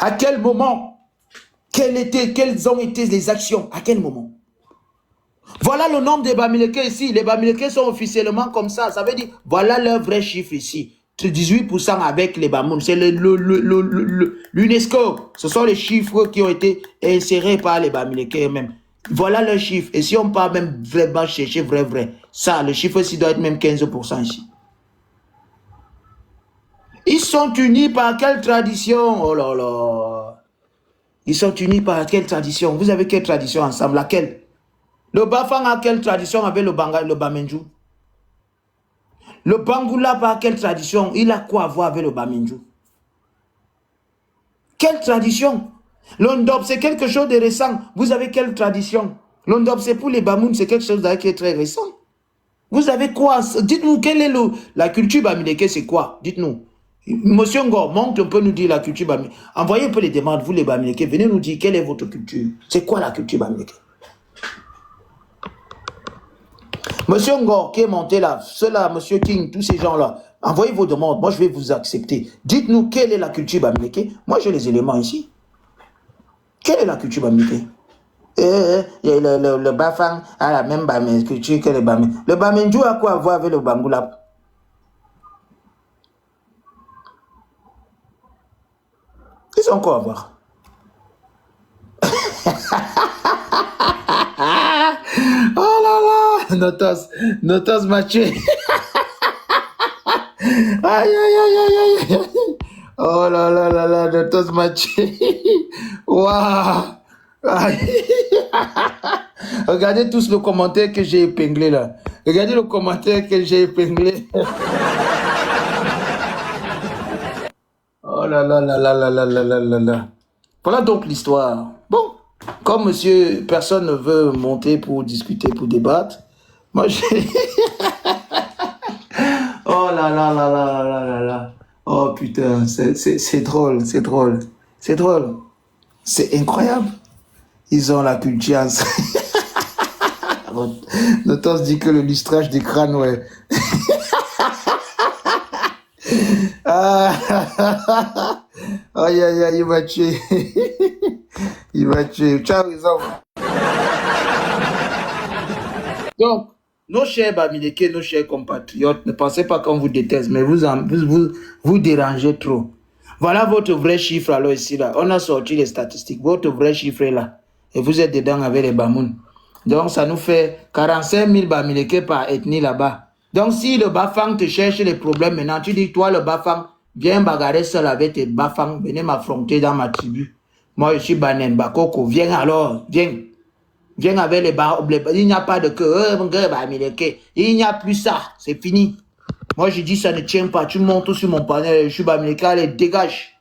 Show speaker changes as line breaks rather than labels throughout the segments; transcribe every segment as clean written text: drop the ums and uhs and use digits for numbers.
À quel moment? Quelles ont été les actions? À quel moment? Voilà le nombre des Bamileke ici. Les Bamileke sont officiellement comme ça. Ça veut dire, voilà leur vrai chiffre ici. 18% avec les Bamoun. C'est l'UNESCO. Ce sont les chiffres qui ont été insérés par les Bamileke eux-mêmes. Voilà leur chiffre. Et si on part même vraiment chercher vrai, ça, le chiffre ici doit être même 15% ici. Ils sont unis par quelle tradition? Oh là là. Ils sont unis par quelle tradition? Vous avez quelle tradition ensemble? Laquelle? Le Bafang a quelle tradition avec le Bamenju? Le Bangoula par quelle tradition? Il a quoi à voir avec le Bamenju? Quelle tradition? L'Ondop, c'est quelque chose de récent. Vous avez quelle tradition? L'Ondop, c'est pour les Bamoun, c'est quelque chose qui est très récent. Vous avez quoi? Dites-nous, quelle est la culture Bamileke, c'est quoi? Dites-nous. Monsieur Ngor, montre un peu nous dire la culture Bamileke. Envoyez un peu les demandes, vous les Bamileke. Venez nous dire quelle est votre culture. C'est quoi la culture Bamileke? Monsieur Ngor qui est monté là, ceux-là, Monsieur King, tous ces gens-là, envoyez vos demandes, moi je vais vous accepter. Dites-nous quelle est la culture Bamileke. Moi j'ai les éléments ici. Quelle est la culture Bamileke? Le Bafang a la même culture que le Bamenju. Le Bamenju a quoi à voir avec le Bangoula? Ils ont quoi à voir? Oh là là, Notos Mathieu. Aïe, aïe, aïe, aïe, aïe. Oh là là là là, Notos Mathieu. Waouh. Regardez tous le commentaire que j'ai épinglé là. Regardez le commentaire que j'ai épinglé. Oh là là là là là là là là là là. Voilà donc l'histoire. Bon, comme monsieur, personne ne veut monter pour discuter, pour débattre. Moi, j'ai... Oh là là là là là là là. Oh putain, c'est drôle, c'est drôle. C'est drôle. C'est incroyable. Ils ont la culture. Notos dit que le lustrage des crânes, ouais. Aïe aïe aïe, il va tuer. Il va tuer. Ciao, les hommes. Donc, nos chers Bamileke, nos chers compatriotes, ne pensez pas qu'on vous déteste, mais vous dérangez trop. Voilà votre vrai chiffre alors ici là. On a sorti les statistiques. Votre vrai chiffre est là. Et vous êtes dedans avec les Bamoun. Donc ça nous fait 45 000 Bamileke par ethnie là-bas. Donc si le Bafang te cherche les problèmes maintenant, tu dis toi le Bafang, viens bagarrer seul avec tes Bafang, venez m'affronter dans ma tribu. Moi je suis Banen Bakoko, viens alors, viens. Viens avec les il n'y a pas de que, il n'y a plus ça, c'est fini. Moi je dis ça ne tient pas, tu montes sur mon panel, je suis Bamileke, allez dégage.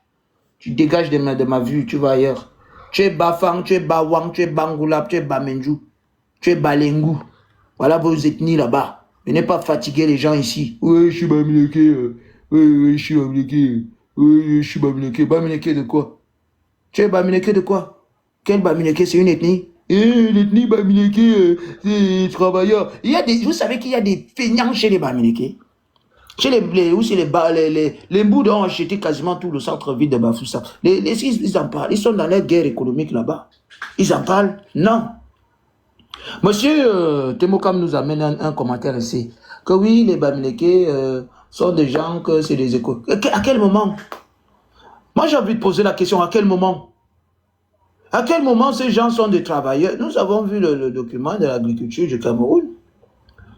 Tu dégages de ma vue, tu vas ailleurs. Tu es Bafang, tu es Bawang, tu es Bangoulap, tu es Bamenju, tu es Balengu. Voilà vos ethnies là-bas. Venez pas fatiguer les gens ici. Oui, je suis Bamileke, oui, je suis Bamileke, oui, je suis Bamileke. Bamileke de quoi? Tu es Bamileke de quoi? Quel Bamileke? C'est une ethnie? L'ethnie Bamileke, c'est travailleurs. Vous savez qu'il y a des feignants chez les Bamileke. Chez les Mbouds ont acheté quasiment tout le centre-ville de Bafoussa. Ils en parlent. Ils sont dans la guerre économique là-bas. Ils en parlent? Non. Monsieur Temokam nous amène un commentaire ici. Que oui, les Bamileke sont des gens que c'est des écoles. À quel moment? Moi j'ai envie de poser la question, à quel moment? À quel moment ces gens sont des travailleurs? Nous avons vu le document de l'agriculture du Cameroun.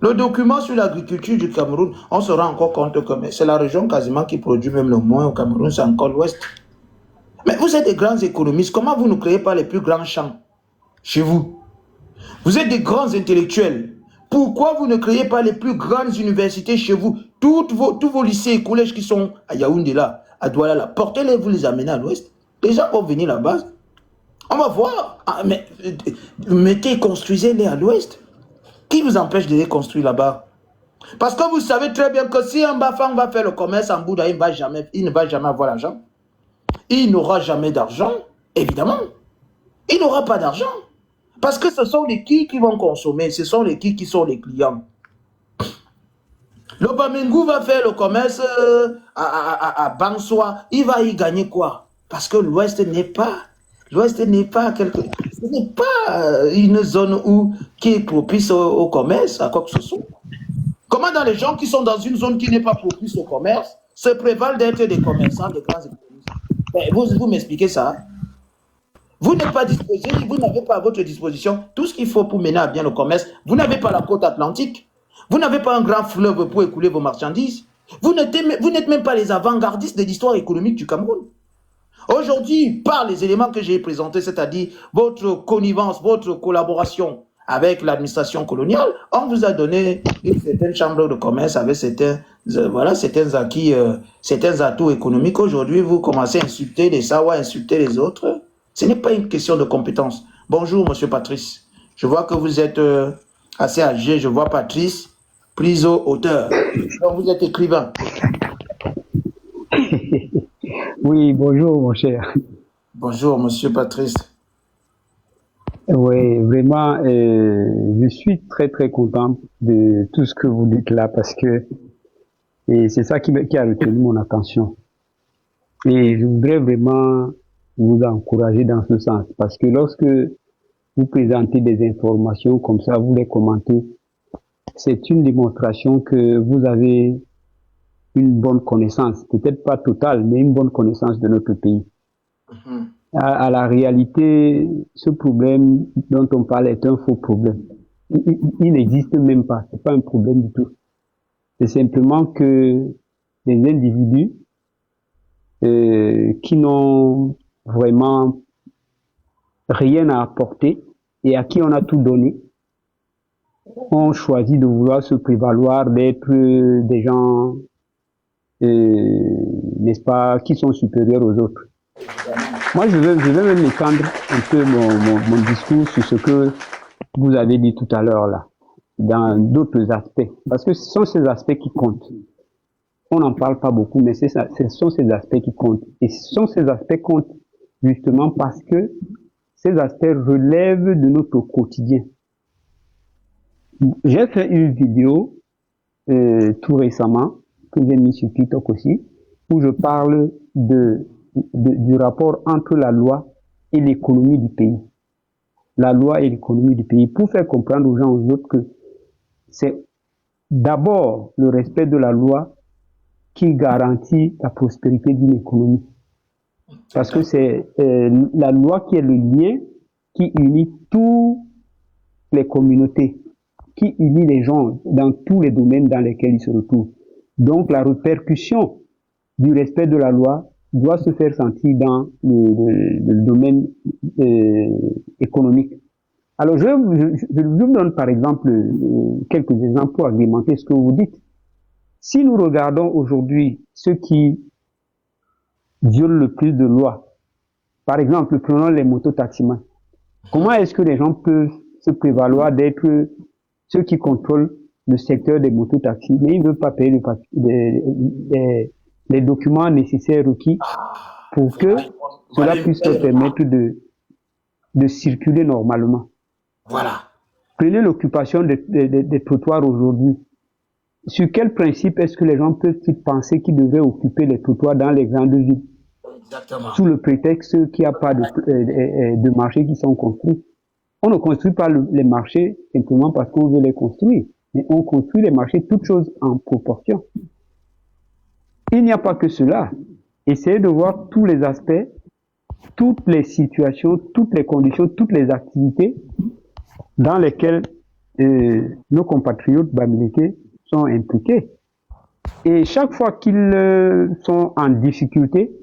Le document sur l'agriculture du Cameroun, on se rend encore compte que c'est la région quasiment qui produit même le moins au Cameroun, c'est encore l'Ouest. Mais vous êtes des grands économistes, comment vous ne créez pas les plus grands champs chez vous? Vous êtes des grands intellectuels. Pourquoi vous ne créez pas les plus grandes universités chez vous? Tous vos lycées et collèges qui sont à Yaoundé là, à Douala là, portez-les, vous les amenez à l'Ouest. Les gens vont venir là-bas. On va voir. Ah, mais mettez, construisez-les à l'Ouest. Qui vous empêche de les construire là-bas? Parce que vous savez très bien que si un Bafang va faire le commerce en Bouddha, il ne va jamais avoir l'argent. Il n'aura jamais d'argent, évidemment. Il n'aura pas d'argent. Parce que ce sont les qui vont consommer, ce sont les qui sont les clients. Le Bamengu va faire le commerce à Bansoa, il va y gagner quoi? Parce que l'Ouest n'est pas ce n'est pas une zone qui est propice au commerce, à quoi que ce soit. Comment dans les gens qui sont dans une zone qui n'est pas propice au commerce se prévalent d'être des commerçants, des grands économistes? Vous m'expliquez ça? Vous n'êtes pas disposé, vous n'avez pas à votre disposition tout ce qu'il faut pour mener à bien le commerce. Vous n'avez pas la côte atlantique. Vous n'avez pas un grand fleuve pour écouler vos marchandises. Vous n'êtes même pas les avant-gardistes de l'histoire économique du Cameroun. Aujourd'hui, par les éléments que j'ai présentés, c'est-à-dire votre connivence, votre collaboration avec l'administration coloniale, on vous a donné une certaine chambre de commerce avec certains acquis, certains atouts économiques. Aujourd'hui, vous commencez à insulter les Sawa, insulter les autres. Ce n'est pas une question de compétence. Bonjour, monsieur Patrice. Je vois que vous êtes assez âgé. Je vois Patrice, prise au hauteur. Donc, vous êtes écrivain.
Oui, bonjour mon cher.
Bonjour, monsieur Patrice.
Oui, vraiment, je suis très très content de tout ce que vous dites là parce que c'est ça qui a retenu mon attention. Et je voudrais vraiment vous encourager dans ce sens parce que lorsque vous présentez des informations comme ça, vous les commentez, c'est une démonstration que vous avez une bonne connaissance, peut-être pas totale, mais une bonne connaissance de notre pays. À la réalité, ce problème dont on parle est un faux problème. Il n'existe même pas, c'est pas un problème du tout. C'est simplement que des individus qui n'ont vraiment rien à apporter et à qui on a tout donné ont choisi de vouloir se prévaloir d'être des gens, n'est-ce pas, qui sont supérieurs aux autres. Moi, je vais même étendre un peu mon discours sur ce que vous avez dit tout à l'heure là, dans d'autres aspects, parce que ce sont ces aspects qui comptent. On n'en parle pas beaucoup, mais ce sont ces aspects qui comptent. Et ces aspects qui comptent justement parce que ces aspects relèvent de notre quotidien. J'ai fait une vidéo tout récemment, que j'ai mis sur TikTok aussi, où je parle du rapport entre la loi et l'économie du pays. La loi et l'économie du pays, pour faire comprendre aux gens, aux autres, que c'est d'abord le respect de la loi qui garantit la prospérité d'une économie. Parce que c'est la loi qui est le lien qui unit toutes les communautés, qui unit les gens dans tous les domaines dans lesquels ils se retrouvent. Donc la répercussion du respect de la loi doit se faire sentir dans le domaine économique. Alors je vous donne par exemple quelques exemples pour agrémenter ce que vous dites. Si nous regardons aujourd'hui ceux qui violent le plus de lois, par exemple prenons les mototaximans, comment est-ce que les gens peuvent se prévaloir d'être ceux qui contrôlent le secteur des mototaxis, mais ils ne veulent pas payer les documents nécessaires requis pour que cela puisse leur permettre de circuler normalement.
Voilà.
Prenez l'occupation des trottoirs aujourd'hui. Sur quel principe est-ce que les gens peuvent-ils penser qu'ils devraient occuper les trottoirs dans les grandes villes?
Exactement.
Sous le prétexte qu'il n'y a pas de marchés qui sont construits. On ne construit pas les marchés simplement parce qu'on veut les construire, mais on construit les marchés toutes choses en proportion. Il n'y a pas que cela. Essayez de voir tous les aspects, toutes les situations, toutes les conditions, toutes les activités dans lesquelles nos compatriotes bamileke sont impliqués. Et chaque fois qu'ils sont en difficulté,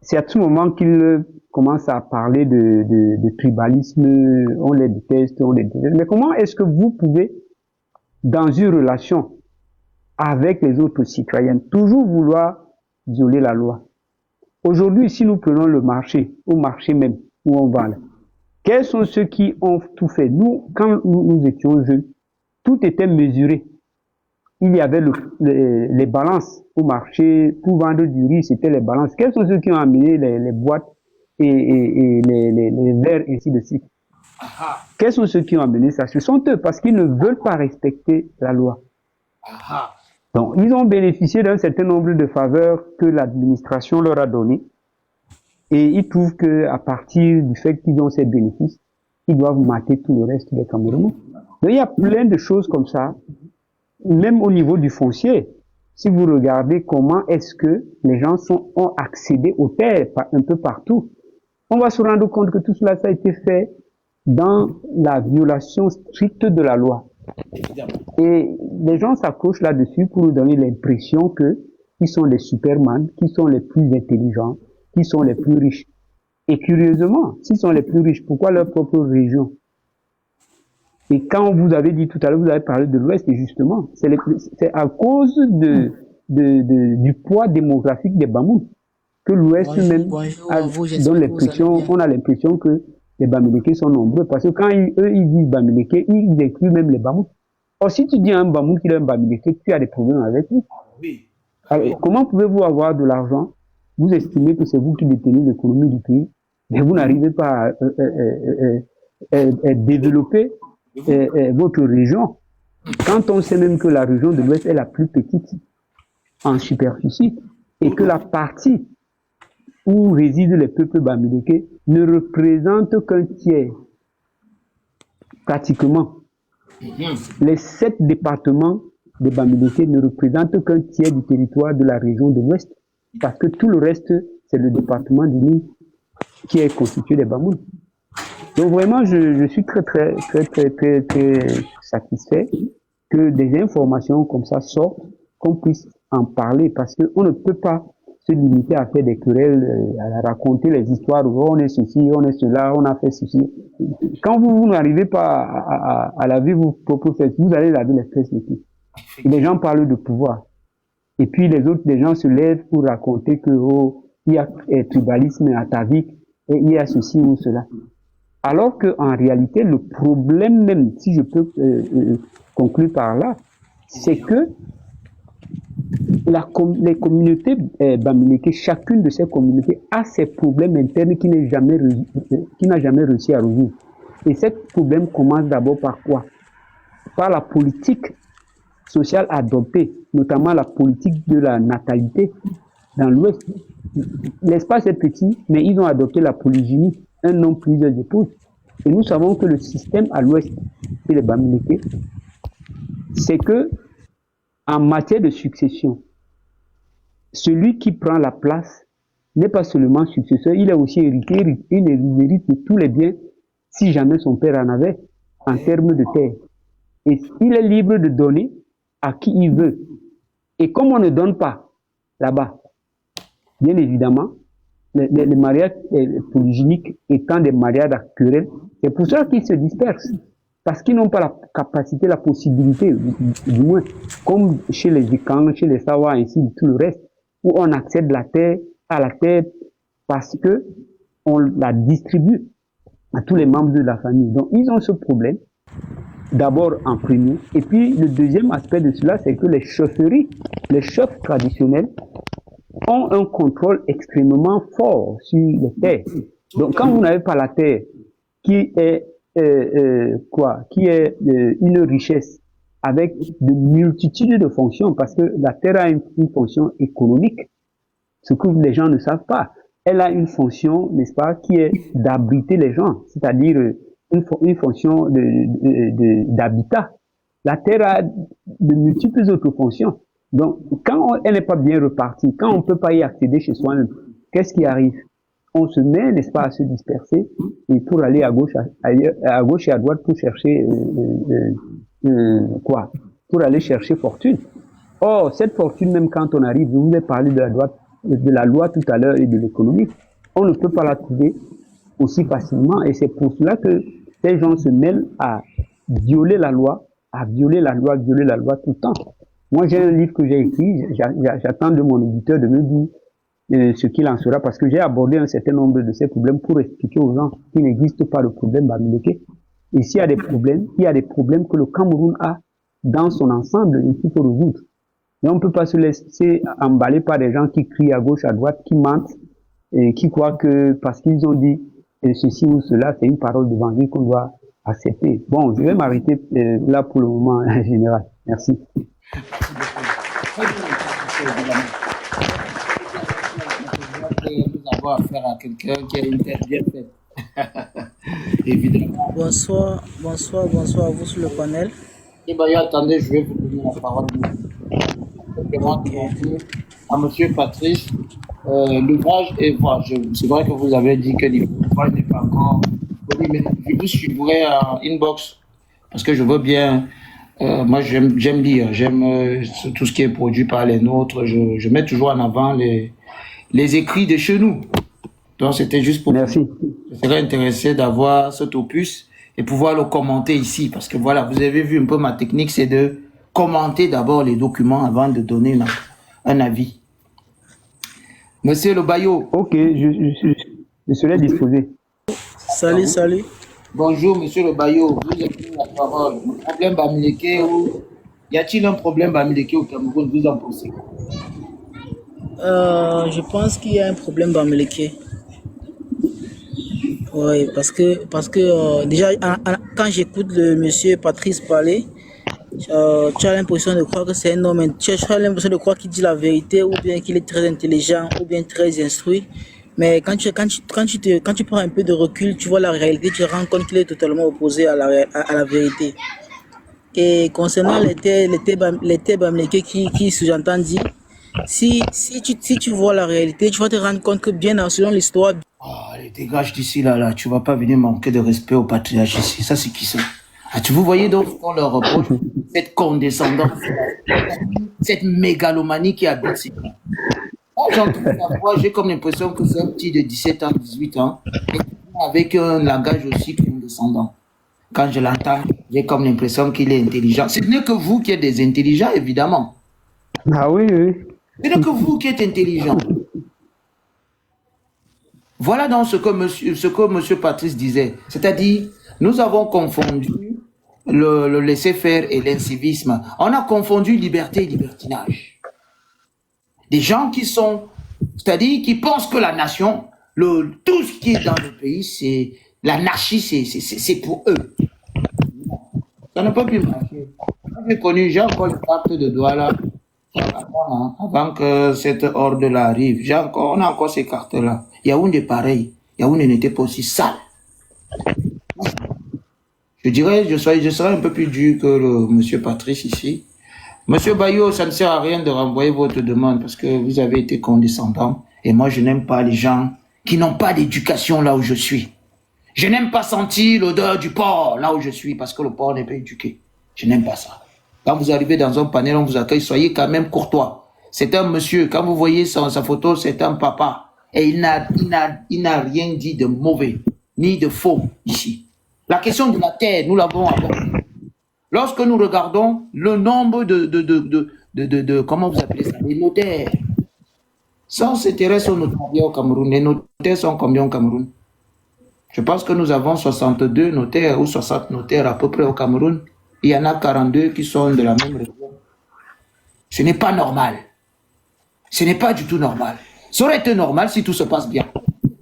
c'est à ce moment qu'ils commencent à parler de tribalisme, on les déteste. Mais comment est-ce que vous pouvez, dans une relation avec les autres citoyens, toujours vouloir violer la loi? Aujourd'hui, si nous prenons le marché, au marché même où on va là, quels sont ceux qui ont tout fait? Nous, quand nous étions jeunes, tout était mesuré. Il y avait les balances au marché pour vendre du riz, c'était les balances. Quels sont ceux qui ont amené les boîtes et les verres, ainsi de suite? Quels sont ceux qui ont amené ça? Ce sont eux, parce qu'ils ne veulent pas respecter la loi. Donc, ils ont bénéficié d'un certain nombre de faveurs que l'administration leur a données. Et ils trouvent que à partir du fait qu'ils ont ces bénéfices, ils doivent mater tout le reste des Camerounais. Donc, il y a plein de choses comme ça, même au niveau du foncier. Si vous regardez comment est-ce que les gens ont accédé aux terres un peu partout, on va se rendre compte que tout cela, ça a été fait dans la violation stricte de la loi. Et les gens s'accrochent là-dessus pour nous donner l'impression qu'ils sont les superman, qu'ils sont les plus intelligents, qu'ils sont les plus riches. Et curieusement, s'ils sont les plus riches, pourquoi leur propre région? Et quand vous avez dit tout à l'heure, vous avez parlé de l'Ouest, et justement, c'est à cause du poids démographique des Bamouns que l'Ouest même donne l'impression, on a l'impression que les Bamileke sont nombreux, parce que quand eux ils disent Bamileke, ils incluent même les Bamouns. Or, si tu dis à un Bamoun qu'il est un Bamileke, tu as des problèmes avec lui.
Oui.
Alors, comment pouvez-vous avoir de l'argent? Vous estimez que c'est vous qui détenez l'économie du pays, mais vous n'arrivez pas à développer votre région. Quand on sait même que la région de l'Ouest est la plus petite en superficie et que la partie où résident les peuples bamileke ne représente qu'un tiers, pratiquement. Les 7 départements de Bamileke ne représentent qu'un tiers du territoire de la région de l'Ouest, parce que tout le reste, c'est le département du Nil qui est constitué des Bamouns. Donc vraiment, je suis très satisfait que des informations comme ça sortent, qu'on puisse en parler, parce qu'on ne peut pas se limiter à faire des querelles, à raconter les histoires où on est ceci, on est cela, on a fait ceci. Quand vous n'arrivez pas à laver vos propres fesses, vous allez laver les fesses aussi. Et les gens parlent de pouvoir. Et puis les gens se lèvent pour raconter que il y a tribalisme atavique, et il y a ceci ou cela. Alors qu'en réalité, le problème même, si je peux conclure par là, c'est que les communautés bamileke, chacune de ces communautés a ses problèmes internes qui n'a jamais réussi à résoudre. Et ces problèmes commencent d'abord par quoi? Par la politique sociale adoptée, notamment la politique de la natalité dans l'Ouest. L'espace est petit, mais ils ont adopté la polygynie, un homme, plusieurs épouses. Et nous savons que le système à l'Ouest, c'est les Bamileke, c'est que en matière de succession, celui qui prend la place n'est pas seulement successeur, il est aussi héritier, il hérite de tous les biens si jamais son père en avait en termes de terre. Et il est libre de donner à qui il veut. Et comme on ne donne pas là-bas, bien évidemment, les mariages polygyniques étant des mariages à querelle, c'est pour ça qu'ils se dispersent. Parce qu'ils n'ont pas la capacité, la possibilité, du moins, comme chez les Ikans, chez les Sawa, ainsi de tout le reste, où on accède à la terre parce que on la distribue à tous les membres de la famille. Donc, ils ont ce problème, d'abord en premier. Et puis, le deuxième aspect de cela, c'est que les chefferies, les chefs traditionnels, ont un contrôle extrêmement fort sur les terres. Donc, quand vous n'avez pas la terre qui est une richesse avec de multitudes de fonctions, parce que la terre a une fonction économique, ce que les gens ne savent pas. Elle a une fonction, n'est-ce pas, qui est d'abriter les gens, c'est-à-dire une fonction d'habitat. La terre a de multiples autres fonctions. Donc, quand elle n'est pas bien repartie, quand on ne peut pas y accéder chez soi-même, qu'est-ce qui arrive? On se met, n'est-ce pas, à se disperser et pour aller à gauche et à droite pour chercher pour aller chercher fortune. Or, cette fortune, même quand on arrive, je vous ai parlé de la loi tout à l'heure et de l'économie, on ne peut pas la trouver aussi facilement et c'est pour cela que ces gens se mêlent à violer la loi tout le temps. Moi, j'ai un livre que j'ai écrit, j'attends de mon éditeur de me dire ce qu'il en sera, parce que j'ai abordé un certain nombre de ces problèmes pour expliquer aux gens qu'il n'existe pas de problème bamileke. Et s'il y a des problèmes, il y a des problèmes que le Cameroun a dans son ensemble et qu'il faut résoudre. Mais on ne peut pas se laisser emballer par des gens qui crient à gauche, à droite, qui mentent et qui croient que parce qu'ils ont dit ceci ou cela, c'est une parole d'évangile qu'on doit accepter. Bon, je vais m'arrêter là pour le moment, en général. Merci.
Nous avons avoir affaire à quelqu'un qui a une tête bien faite. Évidemment.
Bonsoir à vous sur le panel.
Eh bien, attendez, je vais vous donner la parole. Simplement
Ok.
demander à Monsieur Patrice, l'ouvrage est voilà, c'est vrai que vous avez dit que l'ouvrage n'est pas encore disponible, mais je vous suivrai en inbox parce que je veux bien. Moi, j'aime lire, j'aime tout ce qui est produit par les nôtres. Je mets toujours en avant les écrits de chez nous. Donc, c'était juste pour.
Merci.
Je serais intéressé d'avoir cet opus et pouvoir le commenter ici. Parce que voilà, vous avez vu un peu ma technique, c'est de commenter d'abord les documents avant de donner un avis. Monsieur Le Bayo.
Ok, je serai disposé.
Salut.
Bonjour, monsieur Le Bayo. Vous avez la parole. Un problème Bamileke ou y a-t-il un problème Bamileke au Cameroun? Vous en pensez?
Je pense qu'il y a un problème dans Meleke. Oui, parce que déjà, quand j'écoute le monsieur Patrice parler, tu as l'impression de croire que c'est un homme, tu as l'impression de croire qu'il dit la vérité, ou bien qu'il est très intelligent, ou bien très instruit. Mais quand tu prends un peu de recul, tu vois la réalité, tu te rends compte qu'il est totalement opposé à la vérité. Et concernant les terres Bamileke qui sous-entend dire, si tu vois la réalité, tu vas te rendre compte que bien selon l'histoire.
Oh, allez, dégage d'ici là. Tu vas pas venir manquer de respect au patriarche ici. Ça, c'est qui ça? Ah, vous voyez donc qu'on leur reproche cette condescendance, cette mégalomanie qui habite ici. Quand j'entends la voix, j'ai comme l'impression que c'est un petit de 17 ans, 18 ans, avec un langage aussi condescendant. Quand je l'entends, j'ai comme l'impression qu'il est intelligent. Ce n'est que vous qui êtes des intelligents, évidemment.
Ah oui.
Ce n'est que vous qui êtes intelligent. Voilà donc ce que monsieur Patrice disait. C'est-à-dire, nous avons confondu le laisser-faire et l'incivisme. On a confondu liberté et libertinage. Des gens qui sont, c'est-à-dire qui pensent que la nation, tout ce qui est dans le pays, c'est l'anarchie, c'est pour eux. Ça ne peut plus marcher. J'ai connu, j'ai encore une carte de Douala avant que cette horde-là arrive. On a encore ces cartes-là. Yaoundé pareil. Yaoundé n'était pas aussi sale. Je dirais, je serais un peu plus dur que le monsieur Patrice ici. Monsieur Bayo, ça ne sert à rien de renvoyer votre demande parce que vous avez été condescendant. Et moi, je n'aime pas les gens qui n'ont pas d'éducation là où je suis. Je n'aime pas sentir l'odeur du porc là où je suis parce que le porc n'est pas éduqué. Je n'aime pas ça. Quand vous arrivez dans un panel, on vous accueille, soyez quand même courtois. C'est un monsieur, quand vous voyez sa photo, c'est un papa. Et il n'a rien dit de mauvais, ni de faux ici. La question de la terre, nous l'avons abordée. Lorsque nous regardons le nombre de comment vous appelez ça, les notaires. Ça, on s'intéresse aux notariats au Cameroun. Les notaires sont combien au Cameroun? Je pense que nous avons 62 notaires ou 60 notaires à peu près au Cameroun. Il y en a 42 qui sont de la même région. Ce n'est pas normal. Ce n'est pas du tout normal. Ça aurait été normal si tout se passe bien.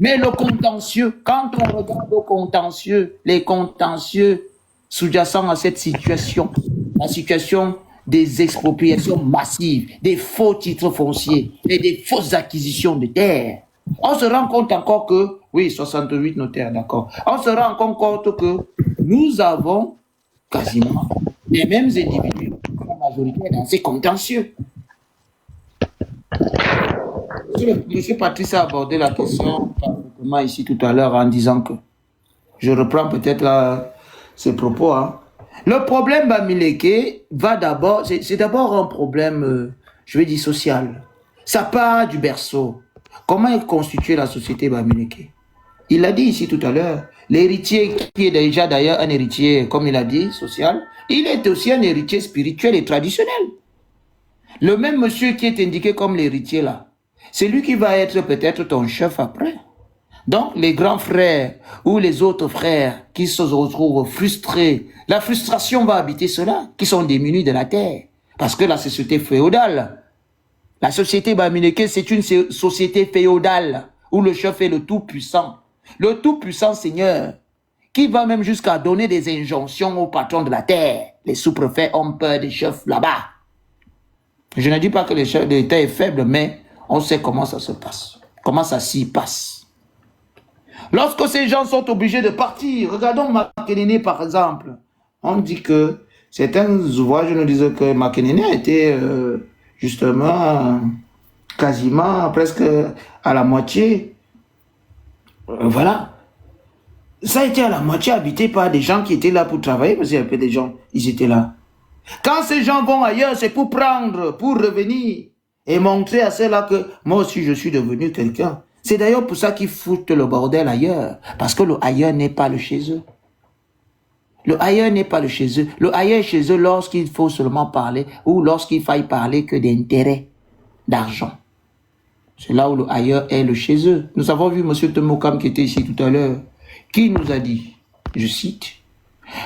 Mais le contentieux, quand on regarde au contentieux, les contentieux sous-jacents à cette situation, la situation des expropriations massives, des faux titres fonciers et des fausses acquisitions de terres, on se rend compte encore que, oui, 68 notaires, d'accord, on se rend compte que nous avons quasiment les mêmes individus, la majorité dans ces contentieux. Monsieur Patrice a abordé la question parfaitement ici tout à l'heure en disant que, je reprends peut-être ses propos, hein. Le problème Bamileke va d'abord, c'est d'abord un problème, je vais dire social. Ça part du berceau. Comment est constituée la société Bamileke? Il l'a dit ici tout à l'heure. L'héritier qui est déjà d'ailleurs un héritier, comme il a dit, social, il est aussi un héritier spirituel et traditionnel. Le même monsieur qui est indiqué comme l'héritier là, c'est lui qui va être peut-être ton chef après. Donc, les grands frères ou les autres frères qui se retrouvent frustrés, la frustration va habiter ceux-là, qui sont démunis de la terre. Parce que la société féodale, la société Bamileke, c'est une société féodale où le chef est le tout-puissant. Le tout-puissant seigneur, qui va même jusqu'à donner des injonctions aux patrons de la terre. Les sous-préfets ont peur des chefs là-bas. Je ne dis pas que l'État est faible, mais on sait comment ça se passe, comment ça s'y passe. Lorsque ces gens sont obligés de partir, regardons Makenene par exemple. On dit que certains ouvrages nous disent que Makenene a été justement quasiment presque à la moitié. Voilà. Ça a été à la moitié habité par des gens qui étaient là pour travailler, parce qu'il y avait des gens, ils étaient là. Quand ces gens vont ailleurs, c'est pour prendre, pour revenir et montrer à ceux-là que moi aussi je suis devenu quelqu'un. C'est d'ailleurs pour ça qu'ils foutent le bordel ailleurs, parce que le ailleurs n'est pas le chez eux. Le ailleurs n'est pas le chez eux. Le ailleurs est chez eux lorsqu'il faut seulement parler ou lorsqu'il faille parler que d'intérêt, d'argent. C'est là où le ailleurs est le chez eux. Nous avons vu M. Temokam qui était ici tout à l'heure, qui nous a dit, je cite,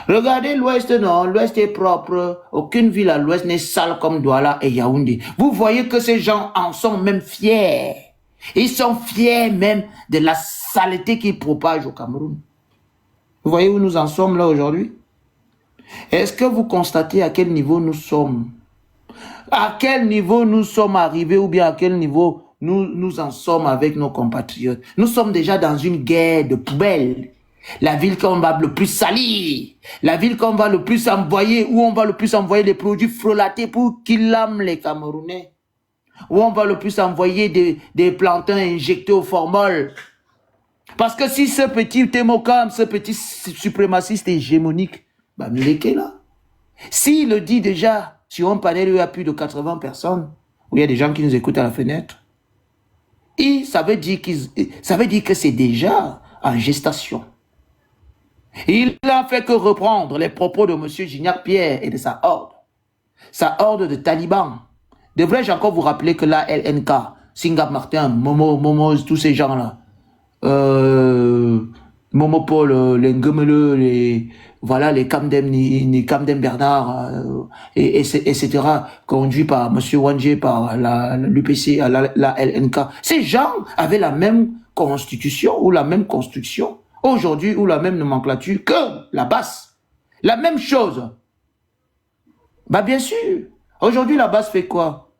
regardez l'Ouest, non, l'Ouest est propre, aucune ville à l'Ouest n'est sale comme Douala et Yaoundé. Vous voyez que ces gens en sont même fiers. Ils sont fiers même de la saleté qu'ils propagent au Cameroun. Vous voyez où nous en sommes là aujourd'hui? Est-ce que vous constatez à quel niveau nous sommes? À quel niveau nous sommes arrivés ou bien à quel niveau nous en sommes avec nos compatriotes? Nous sommes déjà dans une guerre de poubelle. La ville qu'on va le plus salir, la ville qu'on va le plus envoyer, où on va le plus envoyer des produits frelatés pour qu'ils lament les Camerounais, où on va le plus envoyer des plantains injectés au formol. Parce que si ce petit Temokam, ce petit suprémaciste hégémonique, bah Mileke là, s'il le dit déjà, sur un panel où il y a plus de 80 personnes, où il y a des gens qui nous écoutent à la fenêtre, et ça veut dire que c'est déjà en gestation. Il n'a fait que reprendre les propos de M. Gignac Pierre et de sa horde de talibans. Devrais-je encore vous rappeler que la LNK, Singap Martin, Momo, tous ces gens-là, Momo Paul, les Ngemele, voilà, les Kamdem Bernard, etc., conduits par M. Wanje, par l'UPC, la LNK. Ces gens avaient la même constitution ou la même construction aujourd'hui ou la même nomenclature que la basse. La même chose. Bah bien sûr. Aujourd'hui, la basse fait quoi?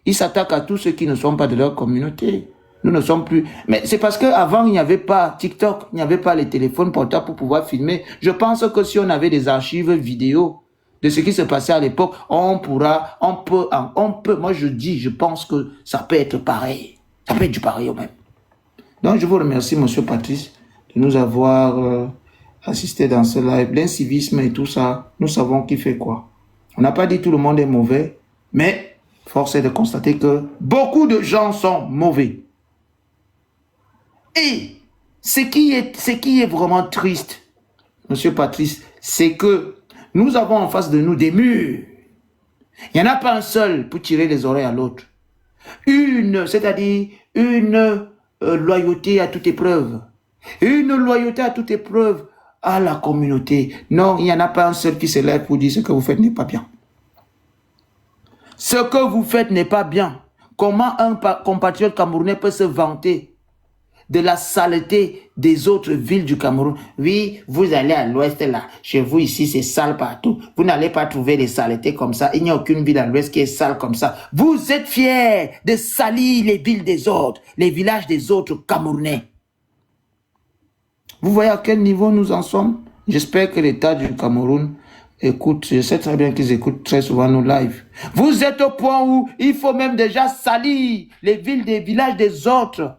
Ils s'attaquent à tous ceux qui ne sont pas de leur communauté. Nous ne sommes plus... Mais c'est parce qu'avant, il n'y avait pas TikTok, il n'y avait pas les téléphones portables pour pouvoir filmer. Je pense que si on avait des archives vidéo de ce qui se passait à l'époque, on peut, moi je pense que ça peut être pareil. Ça peut être du pareil au même. Donc je vous remercie, monsieur Patrice, de nous avoir assisté dans ce live. L'incivisme et tout ça, nous savons qui fait quoi. On n'a pas dit tout le monde est mauvais, mais force est de constater que beaucoup de gens sont mauvais. Et ce qui est vraiment triste, monsieur Patrice, c'est que nous avons en face de nous des murs. Il n'y en a pas un seul pour tirer les oreilles à l'autre. C'est-à-dire une loyauté à toute épreuve. Une loyauté à toute épreuve à la communauté. Non, il n'y en a pas un seul qui se lève pour dire ce que vous faites n'est pas bien. Ce que vous faites n'est pas bien. Comment un compatriote camerounais peut se vanter de la saleté des autres villes du Cameroun? Oui, vous allez à l'ouest là, chez vous ici c'est sale partout. Vous n'allez pas trouver des saletés comme ça. Il n'y a aucune ville à l'ouest qui est sale comme ça. Vous êtes fiers de salir les villes des autres, les villages des autres Camerounais. Vous voyez à quel niveau nous en sommes? J'espère que l'État du Cameroun écoute, je sais très bien qu'ils écoutent très souvent nos lives. Vous êtes au point où il faut même déjà salir les villes des villages des autres.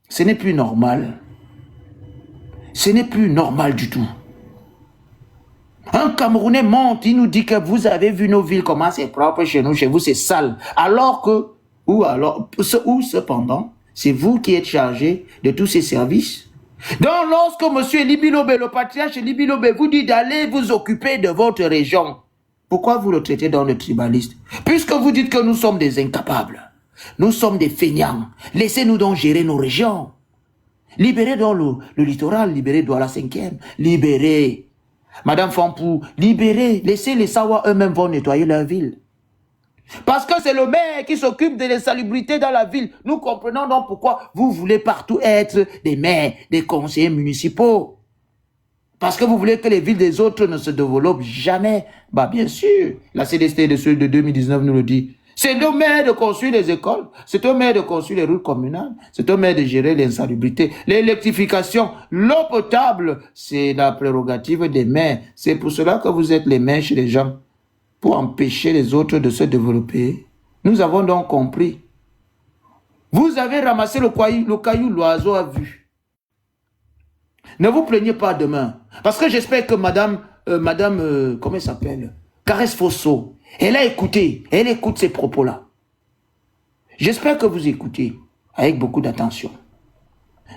Ce n'est plus normal. Ce n'est plus normal du tout. Un Camerounais monte, il nous dit que vous avez vu nos villes, comment c'est propre chez nous, chez vous c'est sale. Alors que, ou cependant, c'est vous qui êtes chargé de tous ces services. Donc lorsque M. Libilobe, le patriarche Libilobe, vous dit d'aller vous occuper de votre région, pourquoi vous le traitez dans le tribaliste? Puisque vous dites que nous sommes des incapables. Nous sommes des feignants. Laissez-nous donc gérer nos régions. Libérez donc le littoral, libérez Douala 5e, libérez Madame Fampou, libérez, laissez les Sawa eux-mêmes vont nettoyer leur ville. Parce que c'est le maire qui s'occupe de l'insalubrité dans la ville. Nous comprenons donc pourquoi vous voulez partout être des maires, des conseillers municipaux. Parce que vous voulez que les villes des autres ne se développent jamais. Bah bien sûr, la CDST de 2019 nous le dit. C'est aux maires de construire les écoles, c'est aux maires de construire les routes communales, c'est aux maires de gérer l'insalubrité, l'électrification, l'eau potable, c'est la prérogative des maires. C'est pour cela que vous êtes les maires chez les gens, pour empêcher les autres de se développer. Nous avons donc compris. Vous avez ramassé le caillou, l'oiseau a vu. Ne vous plaignez pas demain. Parce que j'espère que madame, comment elle s'appelle? Caresse Fosso. Elle a écouté. Elle écoute ces propos-là. J'espère que vous écoutez avec beaucoup d'attention.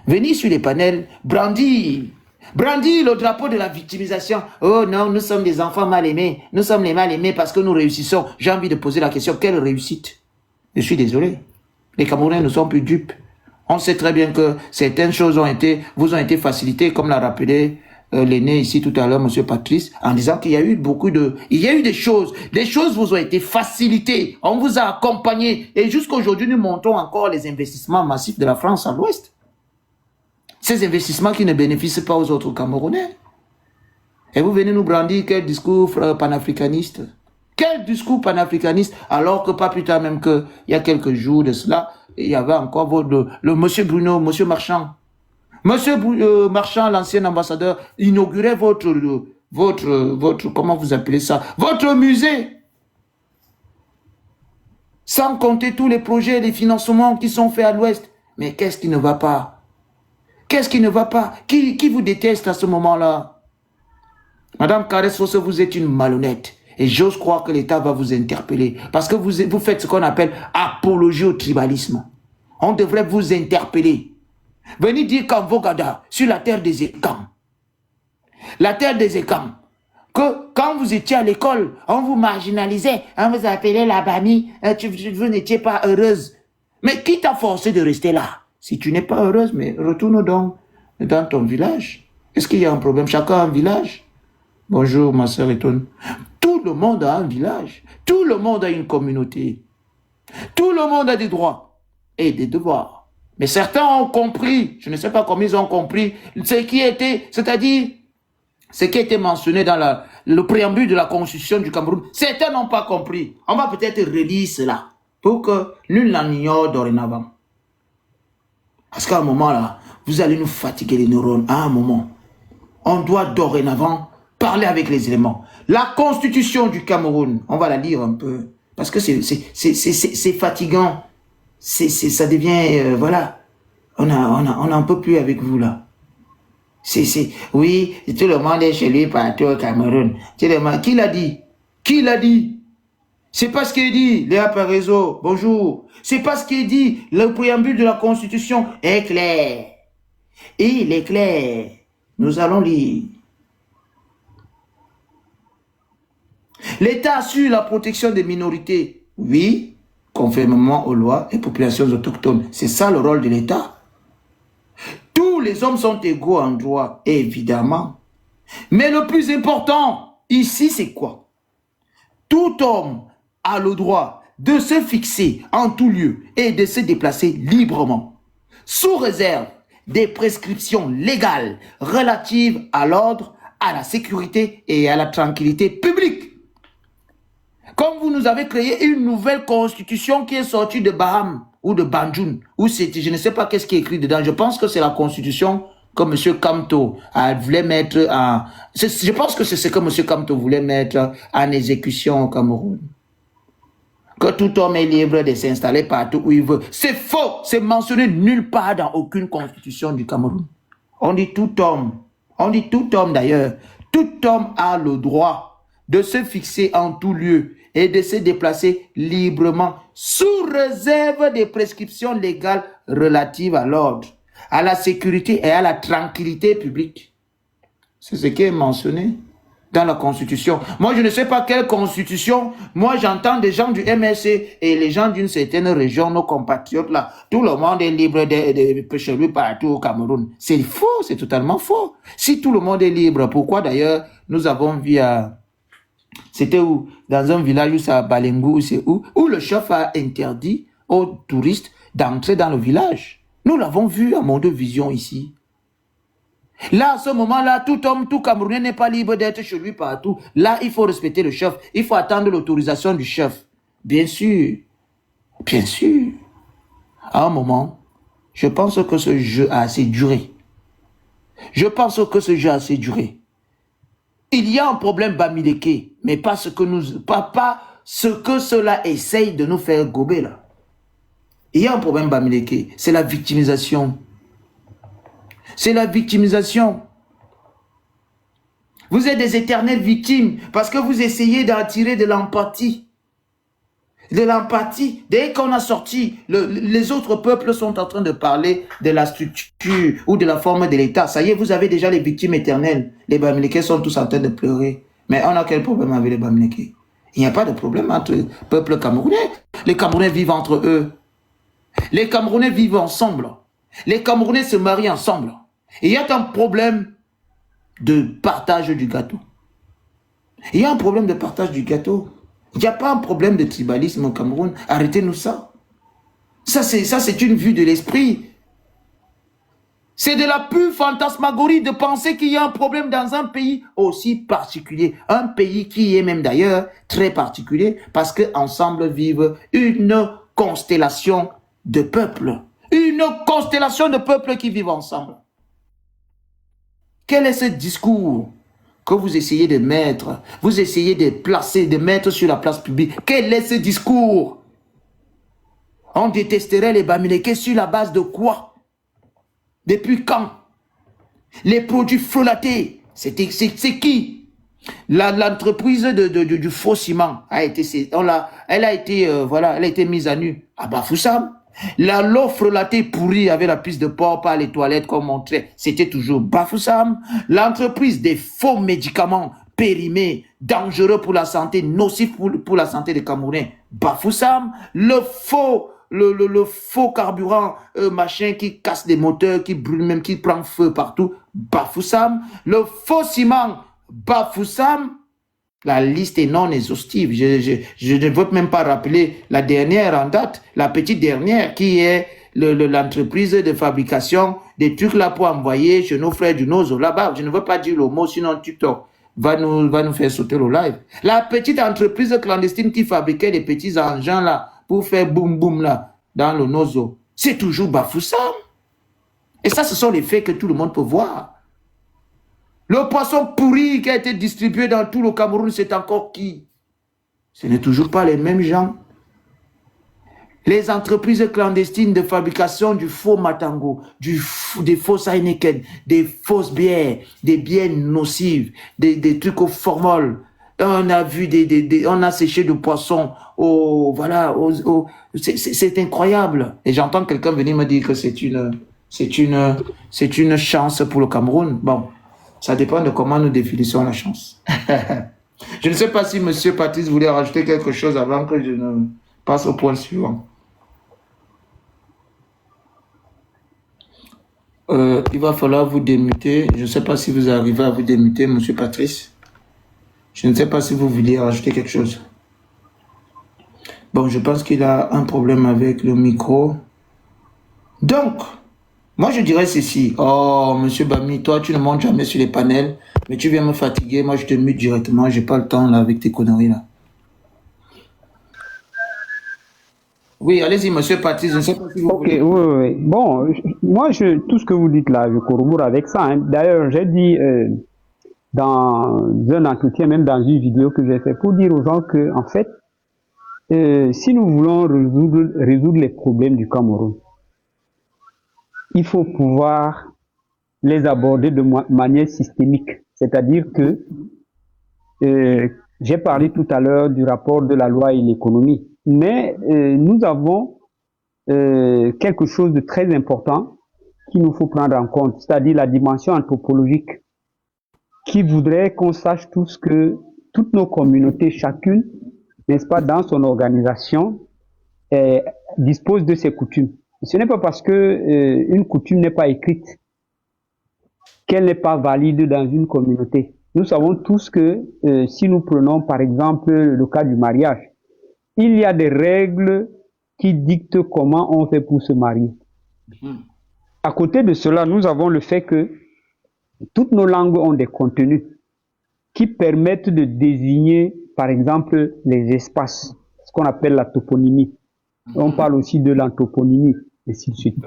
Venez sur les panels, brandir le drapeau de la victimisation. Oh non, nous sommes des enfants mal aimés. Nous sommes les mal aimés parce que nous réussissons. J'ai envie de poser la question, quelle réussite? Je suis désolé. Les Camerounais ne sont plus dupes. On sait très bien que certaines choses vous ont été facilitées, comme l'a rappelé l'aîné ici tout à l'heure, M. Patrice, en disant qu'il y a eu des choses vous ont été facilitées. On vous a accompagné. Et jusqu'à aujourd'hui, nous montons encore les investissements massifs de la France à l'Ouest. Ces investissements qui ne bénéficient pas aux autres Camerounais. Et vous venez nous brandir quel discours panafricaniste? Quel discours panafricaniste, alors que pas plus tard même qu'il y a quelques jours de cela, il y avait encore le monsieur Bruno, monsieur Marchand. Monsieur Marchand, l'ancien ambassadeur, inaugurait votre, comment vous appelez ça, votre musée. Sans compter tous les projets, les financements qui sont faits à l'Ouest. Mais qu'est-ce qui ne va pas? Qu'est-ce qui ne va pas? Qui vous déteste à ce moment-là? Madame Caresse Fosse, vous êtes une malhonnête. Et j'ose croire que l'État va vous interpeller. Parce que vous faites ce qu'on appelle apologie au tribalisme. On devrait vous interpeller. Venez dire Kamvogada, sur la terre des Ekams. La terre des Ekams. Que quand vous étiez à l'école, on vous marginalisait, on vous appelait la Bami, vous n'étiez pas heureuse. Mais qui t'a forcé de rester là? Si tu n'es pas heureuse, mais retourne donc dans ton village. Est-ce qu'il y a un problème? Chacun a un village. Bonjour, ma sœur Etone. Tout le monde a un village. Tout le monde a une communauté. Tout le monde a des droits et des devoirs. Mais certains ont compris, je ne sais pas comment ils ont compris, ce qui était mentionné dans le préambule de la Constitution du Cameroun. Certains n'ont pas compris. On va peut-être relire cela pour que nul n'en ignore dorénavant. Parce qu'à un moment là, vous allez nous fatiguer les neurones. À un moment, on doit dorénavant parler avec les éléments. La Constitution du Cameroun, on va la lire un peu, parce que c'est fatigant. Ça devient, voilà, on n'en peut plus avec vous là. Oui, tout le monde est chez lui partout au Cameroun. Qui l'a dit? Qui l'a dit? C'est pas ce qu'il dit, Léa Parezo, bonjour. C'est pas ce qu'il dit, le préambule de la Constitution est clair. Et il est clair. Nous allons lire. L'État assure la protection des minorités. Oui, conformément aux lois et populations autochtones. C'est ça le rôle de l'État. Tous les hommes sont égaux en droit, évidemment. Mais le plus important, ici, c'est quoi? Tout homme a le droit de se fixer en tout lieu et de se déplacer librement, sous réserve des prescriptions légales relatives à l'ordre, à la sécurité et à la tranquillité publique. Comme vous nous avez créé une nouvelle constitution qui est sortie de Baham ou de Banjul, ou je ne sais pas qu'est-ce qui est écrit dedans. Je pense que c'est la constitution que M. Kamto voulait mettre en... Je pense que c'est ce que M. Kamto voulait mettre en exécution au Cameroun. Que tout homme est libre de s'installer partout où il veut. C'est faux. C'est mentionné nulle part dans aucune constitution du Cameroun. On dit tout homme. On dit tout homme d'ailleurs. Tout homme a le droit de se fixer en tout lieu et de se déplacer librement sous réserve des prescriptions légales relatives à l'ordre, à la sécurité et à la tranquillité publique. C'est ce qui est mentionné dans la Constitution. Moi, je ne sais pas quelle Constitution. Moi, j'entends des gens du MSC et les gens d'une certaine région, nos compatriotes là. Tout le monde est libre de pêcher lui partout au Cameroun. C'est faux, c'est totalement faux. Si tout le monde est libre, pourquoi d'ailleurs nous avons vu à... C'était où? Dans un village où c'est à Balengou, c'est où le chef a interdit aux touristes d'entrer dans le village. Nous l'avons vu à Monde Vision ici. Là, à ce moment-là, tout homme, tout Camerounais n'est pas libre d'être chez lui partout. Là, il faut respecter le chef. Il faut attendre l'autorisation du chef. Bien sûr. Bien sûr. À un moment, je pense que ce jeu a assez duré. Je pense que ce jeu a assez duré. Il y a un problème Bamileke, mais pas ce que cela essaye de nous faire gober là. Il y a un problème Bamileke, c'est la victimisation. C'est la victimisation. Vous êtes des éternelles victimes parce que vous essayez d'attirer de l'empathie. De l'empathie. Dès qu'on a sorti, les autres peuples sont en train de parler de la structure ou de la forme de l'État. Ça y est, vous avez déjà les victimes éternelles. Les Bamileke sont tous en train de pleurer. Mais on a quel problème avec les Bamileke? Il n'y a pas de problème entre le peuple camerounais. Les Camerounais vivent entre eux. Les Camerounais vivent ensemble. Les Camerounais se marient ensemble. Il y a un problème de partage du gâteau. Il y a un problème de partage du gâteau. Il n'y a pas un problème de tribalisme au Cameroun. Arrêtez-nous ça. Ça, c'est une vue de l'esprit. C'est de la pure fantasmagorie de penser qu'il y a un problème dans un pays aussi particulier. Un pays qui est même d'ailleurs très particulier parce qu'ensemble vivent une constellation de peuples. Une constellation de peuples qui vivent ensemble. Quel est ce discours que vous essayez de mettre, vous essayez de placer, de mettre sur la place publique? Quel est ce discours? On détesterait les Bamileke sur la base de quoi? Depuis quand? Les produits frelatés, c'est qui? L'entreprise du faux ciment a été, elle a été mise à nu à Bafoussam. L'eau frelatée pourrie avec la piste de porc par les toilettes qu'on montrait, c'était toujours Bafoussam. L'entreprise des faux médicaments périmés, dangereux pour la santé, nocifs pour la santé des Camerounais, Bafoussam. Le faux carburant, machin qui casse des moteurs, qui brûle même, qui prend feu partout, Bafoussam. Le faux ciment, Bafoussam. La liste est non exhaustive. Je ne veux même pas rappeler la dernière en date, la petite dernière qui est l'entreprise de fabrication des trucs là pour envoyer chez nos frères du Nozo là-bas. Je ne veux pas dire le mot, sinon TikTok va nous faire sauter le live. La petite entreprise clandestine qui fabriquait des petits engins là pour faire boum boum là dans le Nozo. C'est toujours Bafoussam. Et ça, ce sont les faits que tout le monde peut voir. Le poisson pourri qui a été distribué dans tout le Cameroun, c'est encore qui? Ce n'est toujours pas les mêmes gens. Les entreprises clandestines de fabrication du faux Matango, des fausses Heineken, des fausses bières, des bières nocives, des trucs au formol. On a vu on a séché du poisson c'est incroyable. Et j'entends quelqu'un venir me dire que c'est une chance pour le Cameroun. Bon. Ça dépend de comment nous définissons la chance. Je ne sais pas si M. Patrice voulait rajouter quelque chose avant que je ne passe au point suivant. Il va falloir vous démuter. Je ne sais pas si vous arrivez à vous démuter, M. Patrice. Je ne sais pas si vous vouliez rajouter quelque chose. Bon, je pense qu'il a un problème avec le micro. Donc, moi, je dirais ceci. Oh, monsieur Bami, toi, tu ne montes jamais sur les panels, mais tu viens me fatiguer. Moi, je te mute directement. J'ai pas le temps, là, avec tes conneries, là. Oui, allez-y, monsieur Patrice. Je ne sais pas si vous voulez.
Oui. Bon, moi, tout ce que vous dites là, je corrobore avec ça. Hein. D'ailleurs, j'ai dit dans un entretien, même dans une vidéo que j'ai fait, pour dire aux gens que, en fait, si nous voulons résoudre les problèmes du Cameroun, il faut pouvoir les aborder de manière systémique. C'est-à-dire que j'ai parlé tout à l'heure du rapport de la loi et l'économie, mais nous avons quelque chose de très important qu'il nous faut prendre en compte, c'est-à-dire la dimension anthropologique, qui voudrait qu'on sache tous que toutes nos communautés, chacune, n'est-ce pas, dans son organisation, dispose de ses coutumes. Ce n'est pas parce que une coutume n'est pas écrite qu'elle n'est pas valide dans une communauté. Nous savons tous que si nous prenons par exemple le cas du mariage, il y a des règles qui dictent comment on fait pour se marier. À côté de cela, nous avons le fait que toutes nos langues ont des contenus qui permettent de désigner par exemple les espaces, ce qu'on appelle la toponymie. On parle aussi de l'anthroponymie, et ainsi de suite.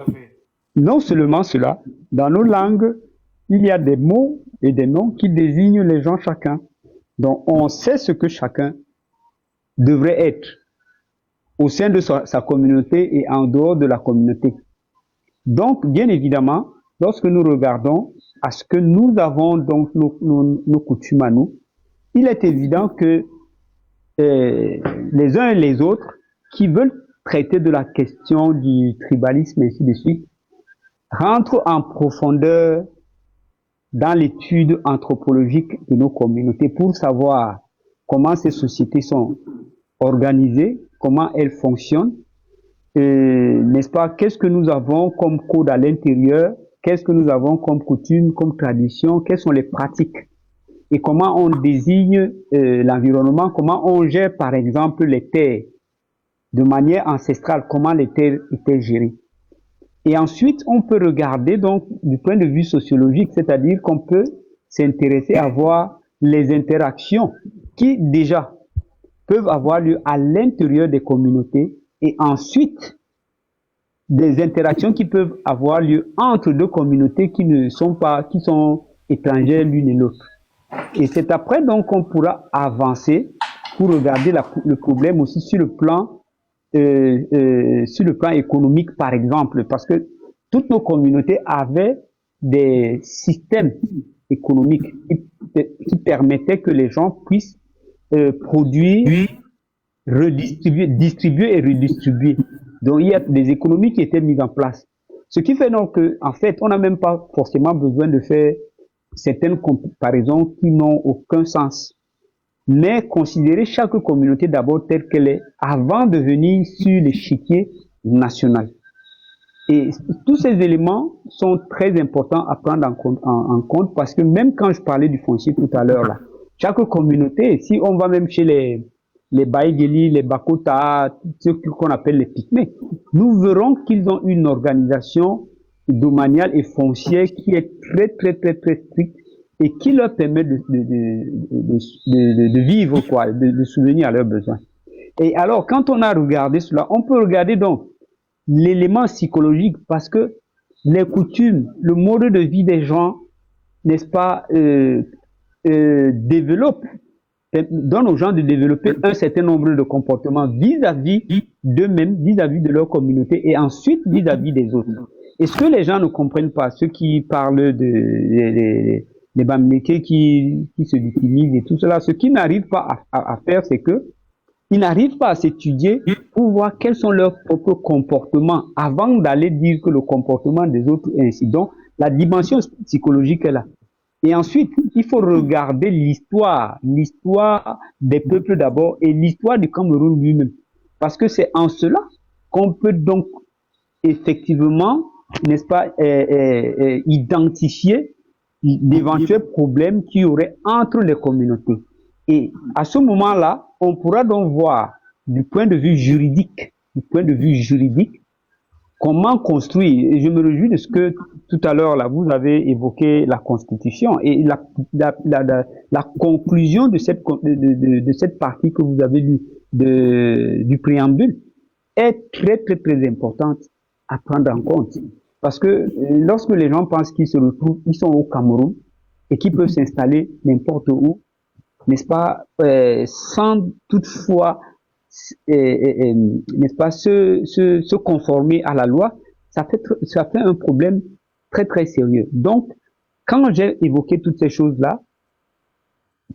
Non seulement cela, dans nos langues, il y a des mots et des noms qui désignent les gens chacun. Donc, on sait ce que chacun devrait être au sein de sa communauté et en dehors de la communauté. Donc, bien évidemment, lorsque nous regardons à ce que nous avons donc nos coutumes à nous, il est évident que les uns et les autres qui veulent traiter de la question du tribalisme et ainsi de suite rentrent en profondeur dans l'étude anthropologique de nos communautés pour savoir comment ces sociétés sont organisées, comment elles fonctionnent, n'est-ce pas, qu'est-ce que nous avons comme code à l'intérieur, qu'est-ce que nous avons comme coutume, comme tradition, quelles sont les pratiques et comment on désigne l'environnement, comment on gère par exemple les terres de manière ancestrale, comment les terres étaient gérées. Et ensuite, on peut regarder donc du point de vue sociologique, c'est-à-dire qu'on peut s'intéresser à voir les interactions qui déjà peuvent avoir lieu à l'intérieur des communautés et ensuite des interactions qui peuvent avoir lieu entre deux communautés qui ne sont pas, qui sont étrangères l'une et l'autre. Et c'est après donc qu'on pourra avancer pour regarder le problème aussi sur le plan économique par exemple, parce que toutes nos communautés avaient des systèmes économiques qui permettaient que les gens puissent produire, redistribuer, distribuer et redistribuer. Donc il y a des économies qui étaient mises en place. Ce qui fait donc que, en fait, on n'a même pas forcément besoin de faire certaines comparaisons qui n'ont aucun sens. Mais considérer chaque communauté d'abord telle qu'elle est avant de venir sur l'échiquier national. Et tous ces éléments sont très importants à prendre en compte parce que même quand je parlais du foncier tout à l'heure là, chaque communauté, si on va même chez les Baïgeli, les Bakota, ceux qu'on appelle les Pygmées, nous verrons qu'ils ont une organisation domaniale et foncière qui est très stricte et qui leur permet de vivre, quoi, de subvenir à leurs besoins. Et alors, quand on a regardé cela, on peut regarder donc l'élément psychologique parce que les coutumes, le mode de vie des gens, n'est-ce pas, donne aux gens de développer un certain nombre de comportements vis-à-vis d'eux-mêmes, vis-à-vis de leur communauté et ensuite vis-à-vis des autres. Et ce que les gens ne comprennent pas, ceux qui parlent des Bamileke qui se victimisent et tout cela, ce qu'ils n'arrivent pas à faire, c'est que ils n'arrivent pas à s'étudier pour voir quels sont leurs propres comportements avant d'aller dire que le comportement des autres est ainsi. Donc, la dimension psychologique est là. Et ensuite, il faut regarder l'histoire des peuples d'abord et l'histoire du Cameroun lui-même. Parce que c'est en cela qu'on peut donc effectivement, n'est-ce pas, identifier d'éventuels problèmes qu'il y aurait entre les communautés. Et à ce moment-là, on pourra donc voir du point de vue juridique, comment construire. Et je me réjouis de ce que tout à l'heure là vous avez évoqué la Constitution et la conclusion de cette partie que vous avez lue du préambule est très importante à prendre en compte. Parce que lorsque les gens pensent qu'ils se retrouvent, ils sont au Cameroun et qu'ils peuvent s'installer n'importe où, n'est-ce pas, sans toutefois, n'est-ce pas, se conformer à la loi, ça fait un problème très sérieux. Donc, quand j'ai évoqué toutes ces choses-là,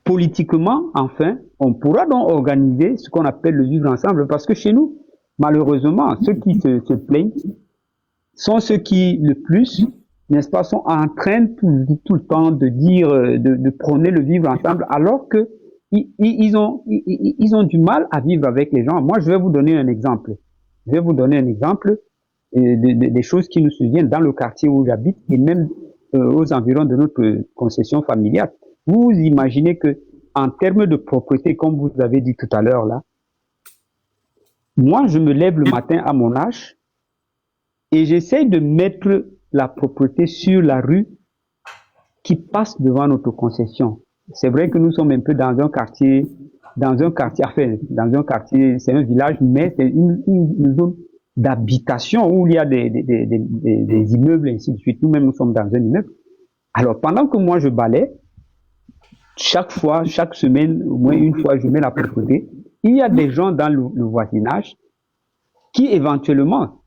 politiquement, enfin, on pourra donc organiser ce qu'on appelle le vivre ensemble, parce que chez nous, malheureusement, ceux qui se plaignent sont ceux qui, le plus, n'est-ce pas, sont en train tout le temps de dire, de prôner le vivre ensemble, alors que ils ont du mal à vivre avec les gens. Moi, je vais vous donner un exemple. Des choses qui nous souviennent dans le quartier où j'habite et même aux environs de notre concession familiale. Vous imaginez que, en termes de propriété, comme vous avez dit tout à l'heure là, moi, je me lève le matin à mon âge et j'essaye de mettre la propriété sur la rue qui passe devant notre concession. C'est vrai que nous sommes un peu dans un quartier dans un quartier, enfin, dans un quartier, c'est un village, mais c'est une zone d'habitation où il y a des immeubles, et ainsi de suite. Nous-mêmes, nous sommes dans un immeuble. Alors, pendant que moi, je balaie, chaque fois, chaque semaine, au moins une fois, je mets la propreté. Il y a des gens dans le voisinage qui, éventuellement,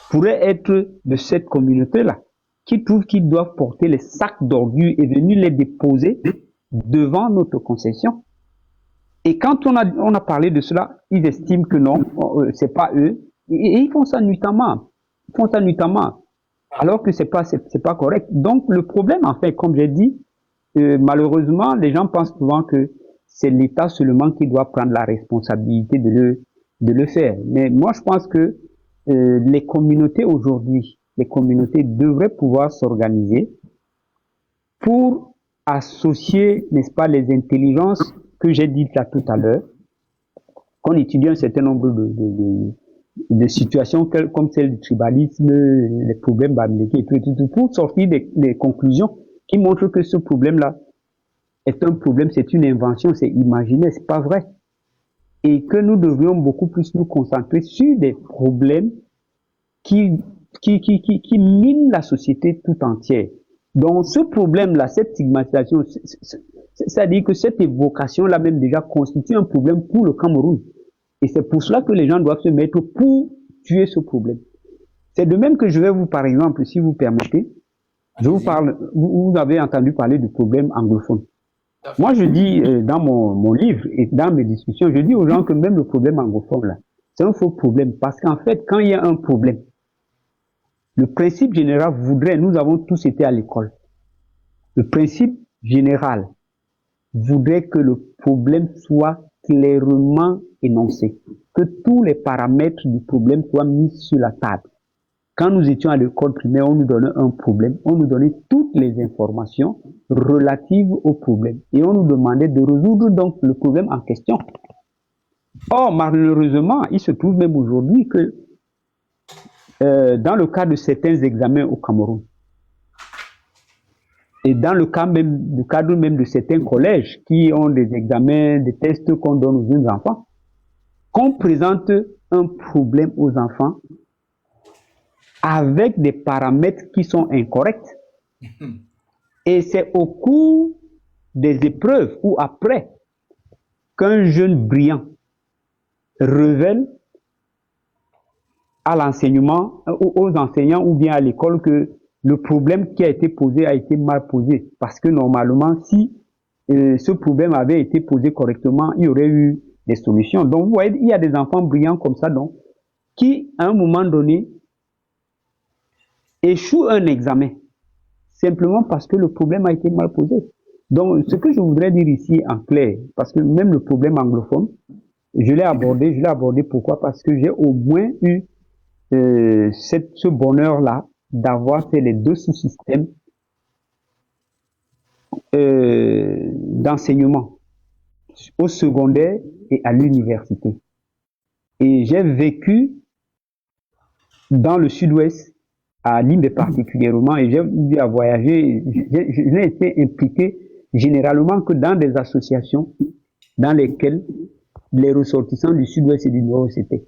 pourraient être de cette communauté-là, qui trouvent qu'ils doivent porter les sacs d'ordures et venir les déposer devant notre concession. Et quand on a parlé de cela, ils estiment que non, c'est pas eux. Et ils font ça nuitamment. Ils font ça nuitamment. Alors que c'est pas correct. Donc, le problème, en fait, comme j'ai dit, malheureusement, les gens pensent souvent que c'est l'État seulement qui doit prendre la responsabilité de le faire. Mais moi, je pense que les communautés aujourd'hui, les communautés devraient pouvoir s'organiser pour associer, n'est-ce pas, les intelligences que j'ai dites là tout à l'heure, qu'on étudie un certain nombre de situations comme celle du tribalisme, les problèmes bamileke et tout, pour sortir des conclusions qui montrent que ce problème-là est un problème, c'est une invention, c'est imaginaire, c'est pas vrai. Et que nous devrions beaucoup plus nous concentrer sur des problèmes qui minent la société tout entière. Donc, ce problème-là, cette stigmatisation, c'est-à-dire que cette évocation-là même déjà constitue un problème pour le Cameroun. Et c'est pour cela que les gens doivent se mettre pour tuer ce problème. C'est de même que je vais vous, par exemple, si vous permettez, je vous parle, vous avez entendu parler du problème anglophone. Moi, je dis dans mon livre et dans mes discussions, je dis aux gens que même le problème anglophone, là, c'est un faux problème. Parce qu'en fait, quand il y a un problème, le principe général voudrait, nous avons tous été à l'école, le principe général voudrait que le problème soit clairement énoncé, que tous les paramètres du problème soient mis sur la table. Quand nous étions à l'école primaire, on nous donnait un problème, on nous donnait toutes les informations relatives au problème et on nous demandait de résoudre donc le problème en question. Or, malheureusement, il se trouve même aujourd'hui que dans le cas de certains examens au Cameroun, et dans le cadre même de certains collèges qui ont des examens, des tests qu'on donne aux jeunes enfants, qu'on présente un problème aux enfants avec des paramètres qui sont incorrects. Et c'est au cours des épreuves ou après qu'un jeune brillant révèle à l'enseignement, aux enseignants ou bien à l'école que le problème qui a été posé a été mal posé. Parce que normalement, si ce problème avait été posé correctement, il y aurait eu des solutions. Donc, vous voyez, il y a des enfants brillants comme ça, donc, qui, à un moment donné, échouent un examen, simplement parce que le problème a été mal posé. Donc, ce que je voudrais dire ici en clair, parce que même le problème anglophone, je l'ai abordé pourquoi? Parce que j'ai au moins eu ce bonheur-là d'avoir fait les deux sous-systèmes d'enseignement au secondaire et à l'université. Et j'ai vécu dans le sud-ouest, à Limbe particulièrement, et j'ai eu à voyager. Je n'ai été impliqué généralement que dans des associations dans lesquelles les ressortissants du sud-ouest et du nord-ouest étaient.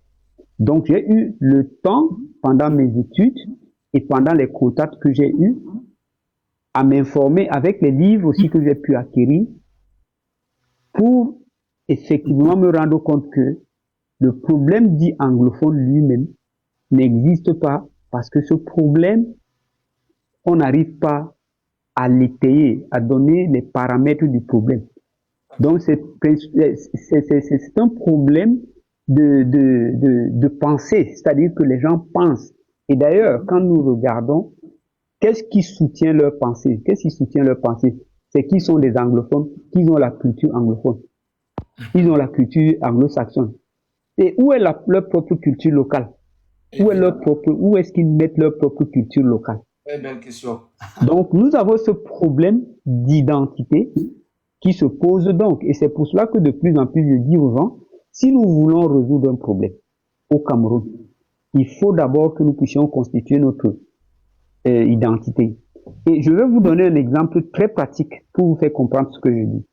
Donc j'ai eu le temps, pendant mes études et pendant les contacts que j'ai eus, à m'informer avec les livres aussi que j'ai pu acquérir pour effectivement me rendre compte que le problème dit anglophone lui-même n'existe pas parce que ce problème, on n'arrive pas à l'étayer, à donner les paramètres du problème. Donc c'est un problème de pensée, c'est-à-dire que les gens pensent. Et d'ailleurs, quand nous regardons, qu'est-ce qui soutient leur pensée? Qu'est-ce qui soutient leur pensée? C'est qu'ils sont des anglophones, qu'ils ont la culture anglophone. Ils ont la culture anglo-saxonne. Et où est leur propre culture locale? Où est-ce qu'ils mettent leur propre culture locale?
Très belle question.
Donc, nous avons ce problème d'identité qui se pose donc. Et c'est pour cela que de plus en plus, je dis aux gens, si nous voulons résoudre un problème au Cameroun, il faut d'abord que nous puissions constituer notre identité. Et je vais vous donner un exemple très pratique pour vous faire comprendre ce que je dis.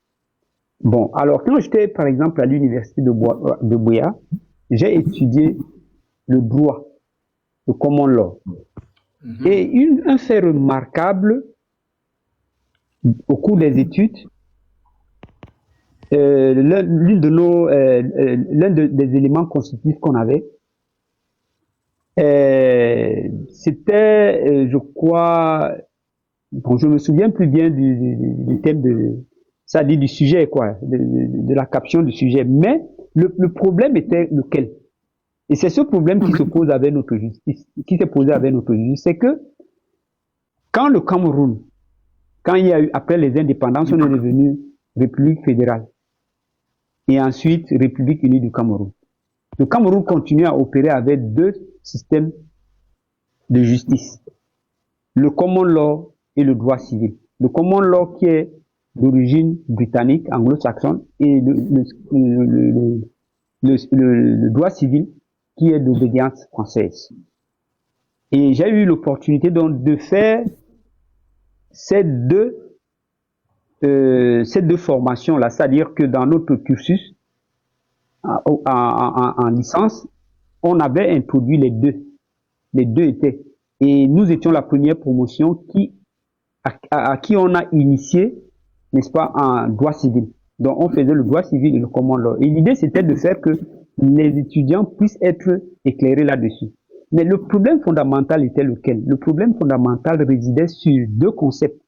Bon, alors quand j'étais par exemple à l'université de Buea, j'ai étudié le droit, le common law. Et un fait remarquable au cours des études, l'un des éléments constitutifs qu'on avait, c'était, je crois, bon, je me souviens plus bien du thème ça dit du sujet, quoi, de la caption du sujet. Mais le problème était lequel? Et c'est ce problème qui se pose avec notre justice, qui s'est posé avec notre justice, c'est que quand le Cameroun, quand il y a eu, après les indépendances, on est devenu République fédérale. Et ensuite, République unie du Cameroun. Le Cameroun continue à opérer avec deux systèmes de justice. Le common law et le droit civil. Le common law qui est d'origine britannique, anglo-saxonne, et le droit civil qui est d'obédience française. Et j'ai eu l'opportunité donc de faire ces deux formations-là, c'est-à-dire que dans notre cursus, en licence, on avait introduit les deux. Les deux étaient. Et nous étions la première promotion à qui on a initié, n'est-ce pas, en droit civil. Donc on faisait le droit civil et le common law. Et l'idée c'était de faire que les étudiants puissent être éclairés là-dessus. Mais le problème fondamental était lequel? Le problème fondamental résidait sur deux concepts.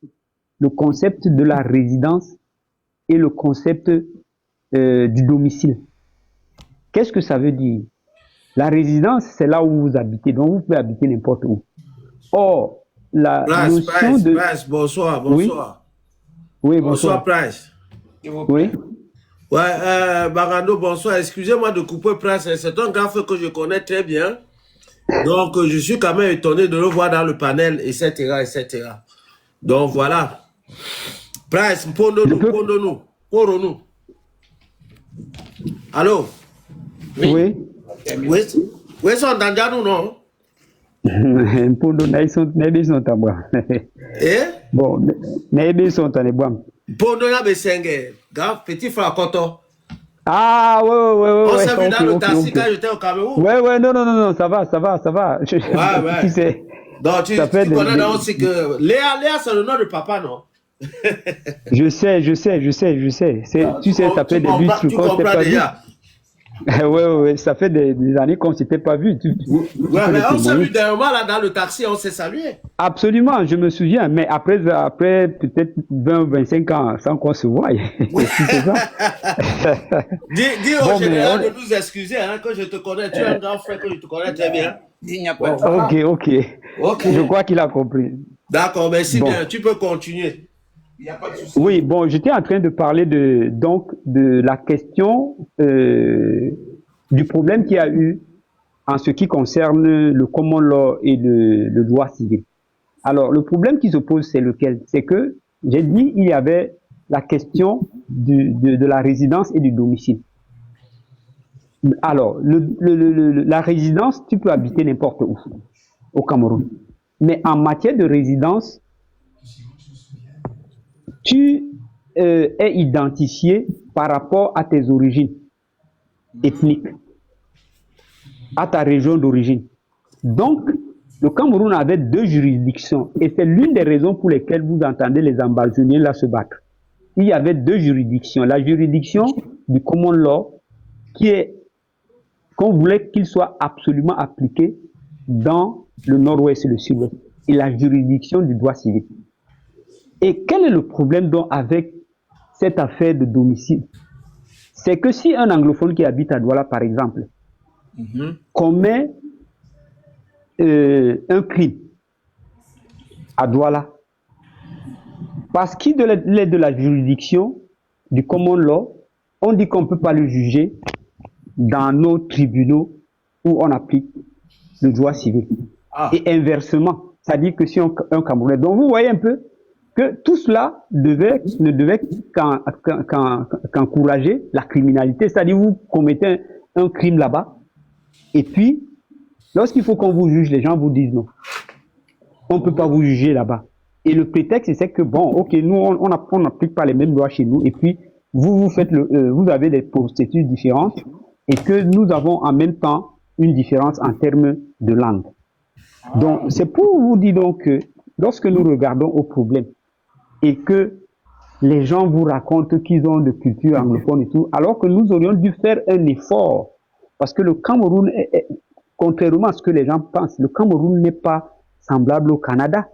Le concept de la résidence et le concept du domicile. Qu'est-ce que ça veut dire? La résidence, c'est là où vous habitez, donc vous pouvez habiter n'importe où. Or, la notion de...
Price, bonsoir.
Oui,
bonsoir, Price.
Oui.
Ouais, Barando, bonsoir. Excusez-moi de couper Price, c'est un grand frère que je connais très bien. Donc, je suis quand même étonné de le voir dans le panel, etc. Donc, voilà. Price, pondons-nous. Allô?
Oui.
Oui, sont dans nous, non? Eh?
Bon, mais sont en ébouam.
Pondo na besenge, grand petit frère Koto.
Ah, ouais.
On s'est vu dans le taxi quand j'étais au Cameroun.
Ouais, non, ça va.
Ouais.
Tu sais,
Donc, tu connais aussi que Léa, c'est le nom de papa, non?
Je sais. Tu sais, ça fait des lustres qu'on s'était pas vu. Ouais, ça fait des années qu'on s'était pas vu.
Ouais, mais on s'est vu dernièrement là dans le taxi, on s'est salué.
Absolument, je me souviens, mais après peut-être 20 ou 25 ans sans qu'on se voie.
Oui. Dis au général de nous excuser, hein, que je te connais, tu es un grand frère que je te connais très bien.
Ok. Je crois qu'il a compris.
D'accord, merci bien, tu peux continuer.
Il n'y a pas de souci. Oui, bon, j'étais en train de parler de la question du problème qu'il y a eu en ce qui concerne le common law et le droit civil. Alors, le problème qui se pose, c'est lequel? C'est que, j'ai dit, il y avait la question de la résidence et du domicile. Alors, la résidence, tu peux habiter n'importe où, au Cameroun. Mais en matière de résidence, tu es identifié par rapport à tes origines ethniques, à ta région d'origine. Donc, le Cameroun avait deux juridictions et c'est l'une des raisons pour lesquelles vous entendez les Ambazoniens là se battre. Il y avait deux juridictions. La juridiction du common law qu'on voulait qu'il soit absolument appliqué dans le nord-ouest et le sud-ouest, et la juridiction du droit civil. Et quel est le problème donc avec cette affaire de domicile? C'est que si un anglophone qui habite à Douala, par exemple, commet un crime à Douala, parce qu'il est de la juridiction du common law, on dit qu'on ne peut pas le juger dans nos tribunaux où on applique le droit civil. Et inversement, c'est-à-dire que si un Camerounais... Donc vous voyez un peu que tout cela ne devait qu'encourager la criminalité. C'est-à-dire vous commettez un crime là-bas, et puis, lorsqu'il faut qu'on vous juge, les gens vous disent non. On ne peut pas vous juger là-bas. Et le prétexte, c'est que, bon, ok, nous, on n'applique pas les mêmes lois chez nous, et puis, vous avez des procédures différentes et que nous avons en même temps une différence en termes de langue. Donc, c'est pour vous dire donc que lorsque nous regardons au problème et que les gens vous racontent qu'ils ont de culture anglophone et tout, alors que nous aurions dû faire un effort, parce que le Cameroun, contrairement à ce que les gens pensent, le Cameroun n'est pas semblable au Canada.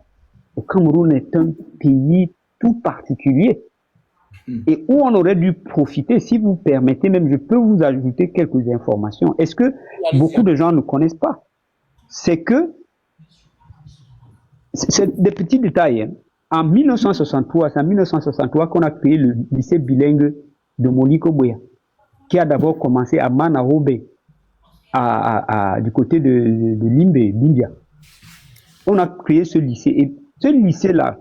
Le Cameroun est un pays tout particulier et où on aurait dû profiter, si vous permettez, même je peux vous ajouter quelques informations. Est-ce que beaucoup de gens ne connaissent pas? C'est que, c'est des petits détails. Hein. En 1963, c'est en 1963 qu'on a créé le lycée bilingue de Moliko Boya, qui a d'abord commencé à Manarobe, du côté de Limbe, d'India. On a créé ce lycée. Et ce lycée-là,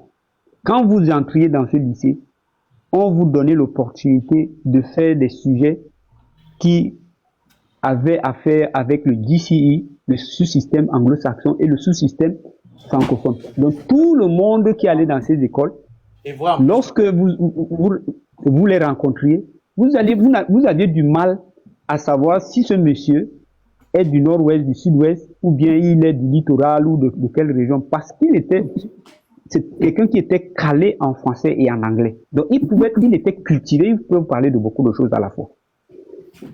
quand vous entriez dans ce lycée, on vous donnait l'opportunité de faire des sujets qui avaient à faire avec le DCE, le sous-système anglo-saxon et le sous-système francophone. Donc tout le monde qui allait dans ces écoles, lorsque vous les rencontriez, vous aviez du mal à savoir si ce monsieur est du nord-ouest, du sud-ouest, ou bien il est du littoral ou de quelle région, parce qu'il était quelqu'un qui était calé en français et en anglais. Donc il était cultivé, il pouvait parler de beaucoup de choses à la fois.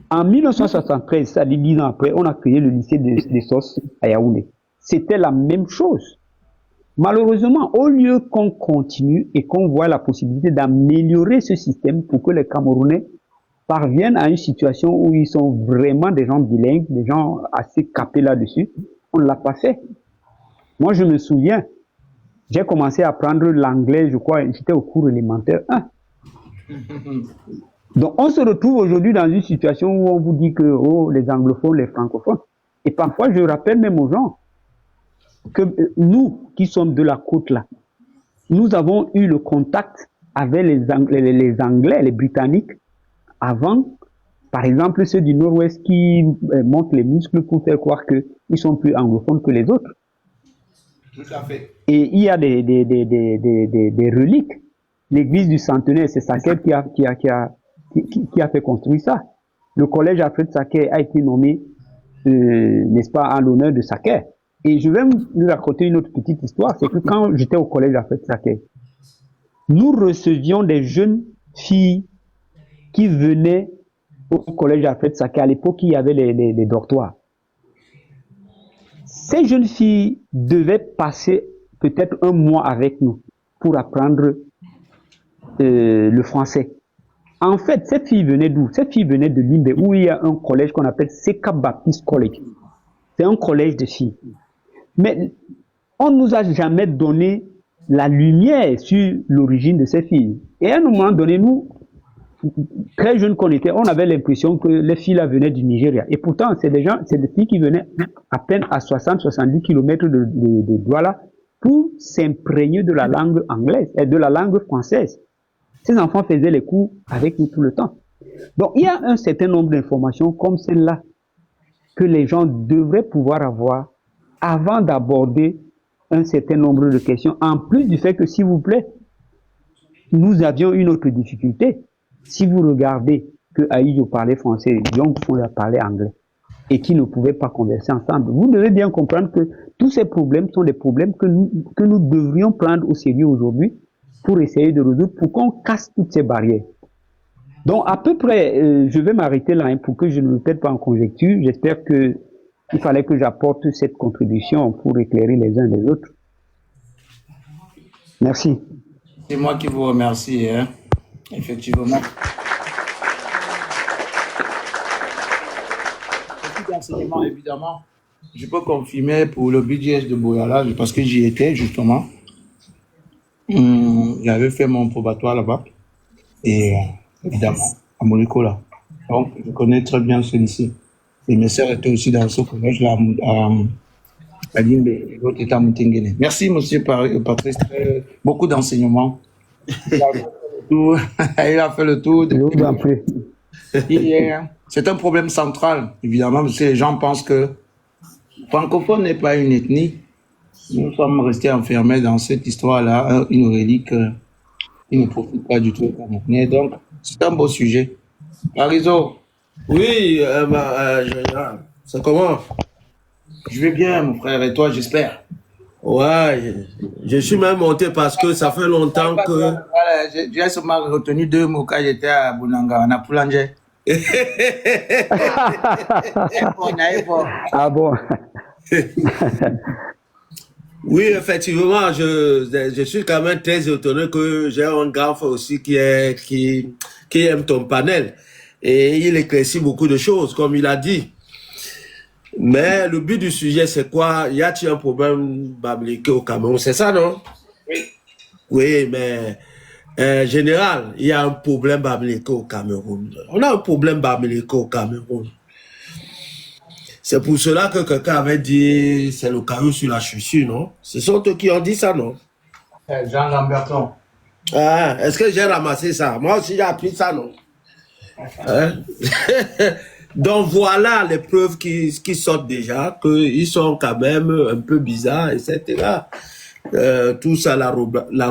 En 1973, c'est-à-dire 10 ans après, on a créé le lycée des Sos à Yaoundé. C'était la même chose. Malheureusement, au lieu qu'on continue et qu'on voit la possibilité d'améliorer ce système pour que les Camerounais parviennent à une situation où ils sont vraiment des gens bilingues, des gens assez capés là-dessus, on ne l'a pas fait. Moi, je me souviens, j'ai commencé à apprendre l'anglais, je crois, j'étais au cours élémentaire 1. Donc, on se retrouve aujourd'hui dans une situation où on vous dit que, oh, les anglophones, les francophones. Et parfois, je rappelle même aux gens que nous, qui sommes de la côte là, nous avons eu le contact avec les Anglais, les Britanniques, avant, par exemple, ceux du Nord-Ouest qui montent les muscles pour faire croire qu'ils sont plus anglophones que les autres.
Tout à fait.
Et il y a des reliques. L'église du Centenaire, c'est Saké qui a fait construire ça. Le collège Alfred Saké a été nommé, n'est-ce pas, en l'honneur de Saké. Et je vais vous raconter une autre petite histoire. C'est que quand j'étais au collège Alfred Saké, nous recevions des jeunes filles qui venaient au collège Alfred Saké. À l'époque, il y avait les dortoirs. Ces jeunes filles devaient passer peut-être un mois avec nous pour apprendre le français. En fait, cette fille venait d'où? Cette fille venait de Limbe, où il y a un collège qu'on appelle Seka Baptist College. C'est un collège de filles. Mais on ne nous a jamais donné la lumière sur l'origine de ces filles. Et à un moment donné, nous, très jeunes qu'on était, on avait l'impression que les filles là venaient du Nigeria. Et pourtant, c'est des filles qui venaient à peine à 60-70 km de Douala pour s'imprégner de la langue anglaise et de la langue française. Ces enfants faisaient les cours avec nous tout le temps. Donc, il y a un certain nombre d'informations comme celle-là que les gens devraient pouvoir avoir avant d'aborder un certain nombre de questions. En plus du fait que, s'il vous plaît, nous avions une autre difficulté. Si vous regardez que Aïdjo parlait français, Dion parlait anglais, et qui ne pouvaient pas converser ensemble, vous devez bien comprendre que tous ces problèmes sont des problèmes que nous devrions prendre au sérieux aujourd'hui pour essayer de résoudre, pour qu'on casse toutes ces barrières. Donc, à peu près, je vais m'arrêter là pour que je ne me perde pas en conjecture. J'espère qu'il fallait que j'apporte cette contribution pour éclairer les uns les autres. Merci.
C'est moi qui vous remercie, hein. Effectivement. Petit enseignement, évidemment. Je peux confirmer pour le BGS de Boyala, parce que j'y étais justement. J'avais fait mon probatoire là-bas. Et évidemment, à Moliko là. Donc, je connais très bien celui-ci. Et mes sœurs étaient aussi dans ce collège-là, à Limbe, et l'autre était à Moutingene. Merci, monsieur Patrice. Beaucoup d'enseignements. Il a fait le tour. C'est un problème central, évidemment, parce que les gens pensent que francophone n'est pas une ethnie. Nous sommes restés enfermés dans cette histoire-là, une relique qui ne profite pas du tout aux Camerounais. Donc, C'est un beau sujet. Arizo,
Oui, général. C'est comment?
je vais bien, mon frère, et toi, j'espère.
Ouais, je suis même monté parce que ça fait longtemps que...
Voilà, j'ai seulement retenu 2 mots quand j'étais à Bounanga, on a Poulanger.
Ah bon?
Oui, effectivement, je suis quand même très étonné que j'ai un grand frère aussi qui aime ton panel. Et il éclaircit beaucoup de choses, comme il a dit. Mais le but du sujet, c'est quoi? Y a-t-il un problème biblique au Cameroun? C'est ça, non?
Oui.
Oui, mais général, il y a un problème biblique au Cameroun. On a un problème biblique au Cameroun. C'est pour cela que quelqu'un avait dit c'est le caillou sur la chaussure, non? Ce sont eux qui ont dit ça, non?
Jean Lamberton.
Ah, est-ce que j'ai ramassé ça? Moi aussi, j'ai appris ça, non? Hein? Donc voilà les preuves qui sortent déjà, qu'ils sont quand même un peu bizarres, etc. Tout ça, la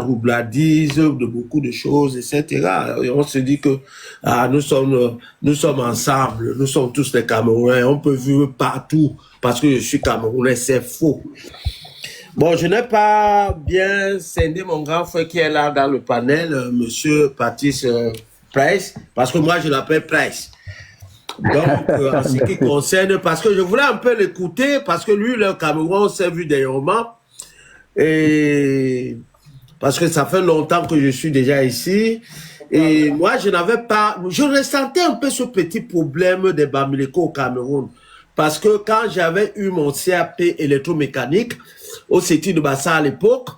roubladise de beaucoup de choses, etc. Et on se dit que nous sommes ensemble, nous sommes tous des Camerounais, on peut vivre partout parce que je suis Camerounais, c'est faux. Bon, je n'ai pas bien scindé mon grand frère qui est là dans le panel, monsieur Patrice Price, parce que moi je l'appelle Price. Donc, en ce qui concerne, parce que je voulais un peu l'écouter, parce que lui, le Cameroun, on s'est vu dernièrement, et parce que ça fait longtemps que je suis déjà ici, et moi, je ressentais un peu ce petit problème des Bamileko au Cameroun, parce que quand j'avais eu mon CAP électromécanique, au CETI de Bassa à l'époque,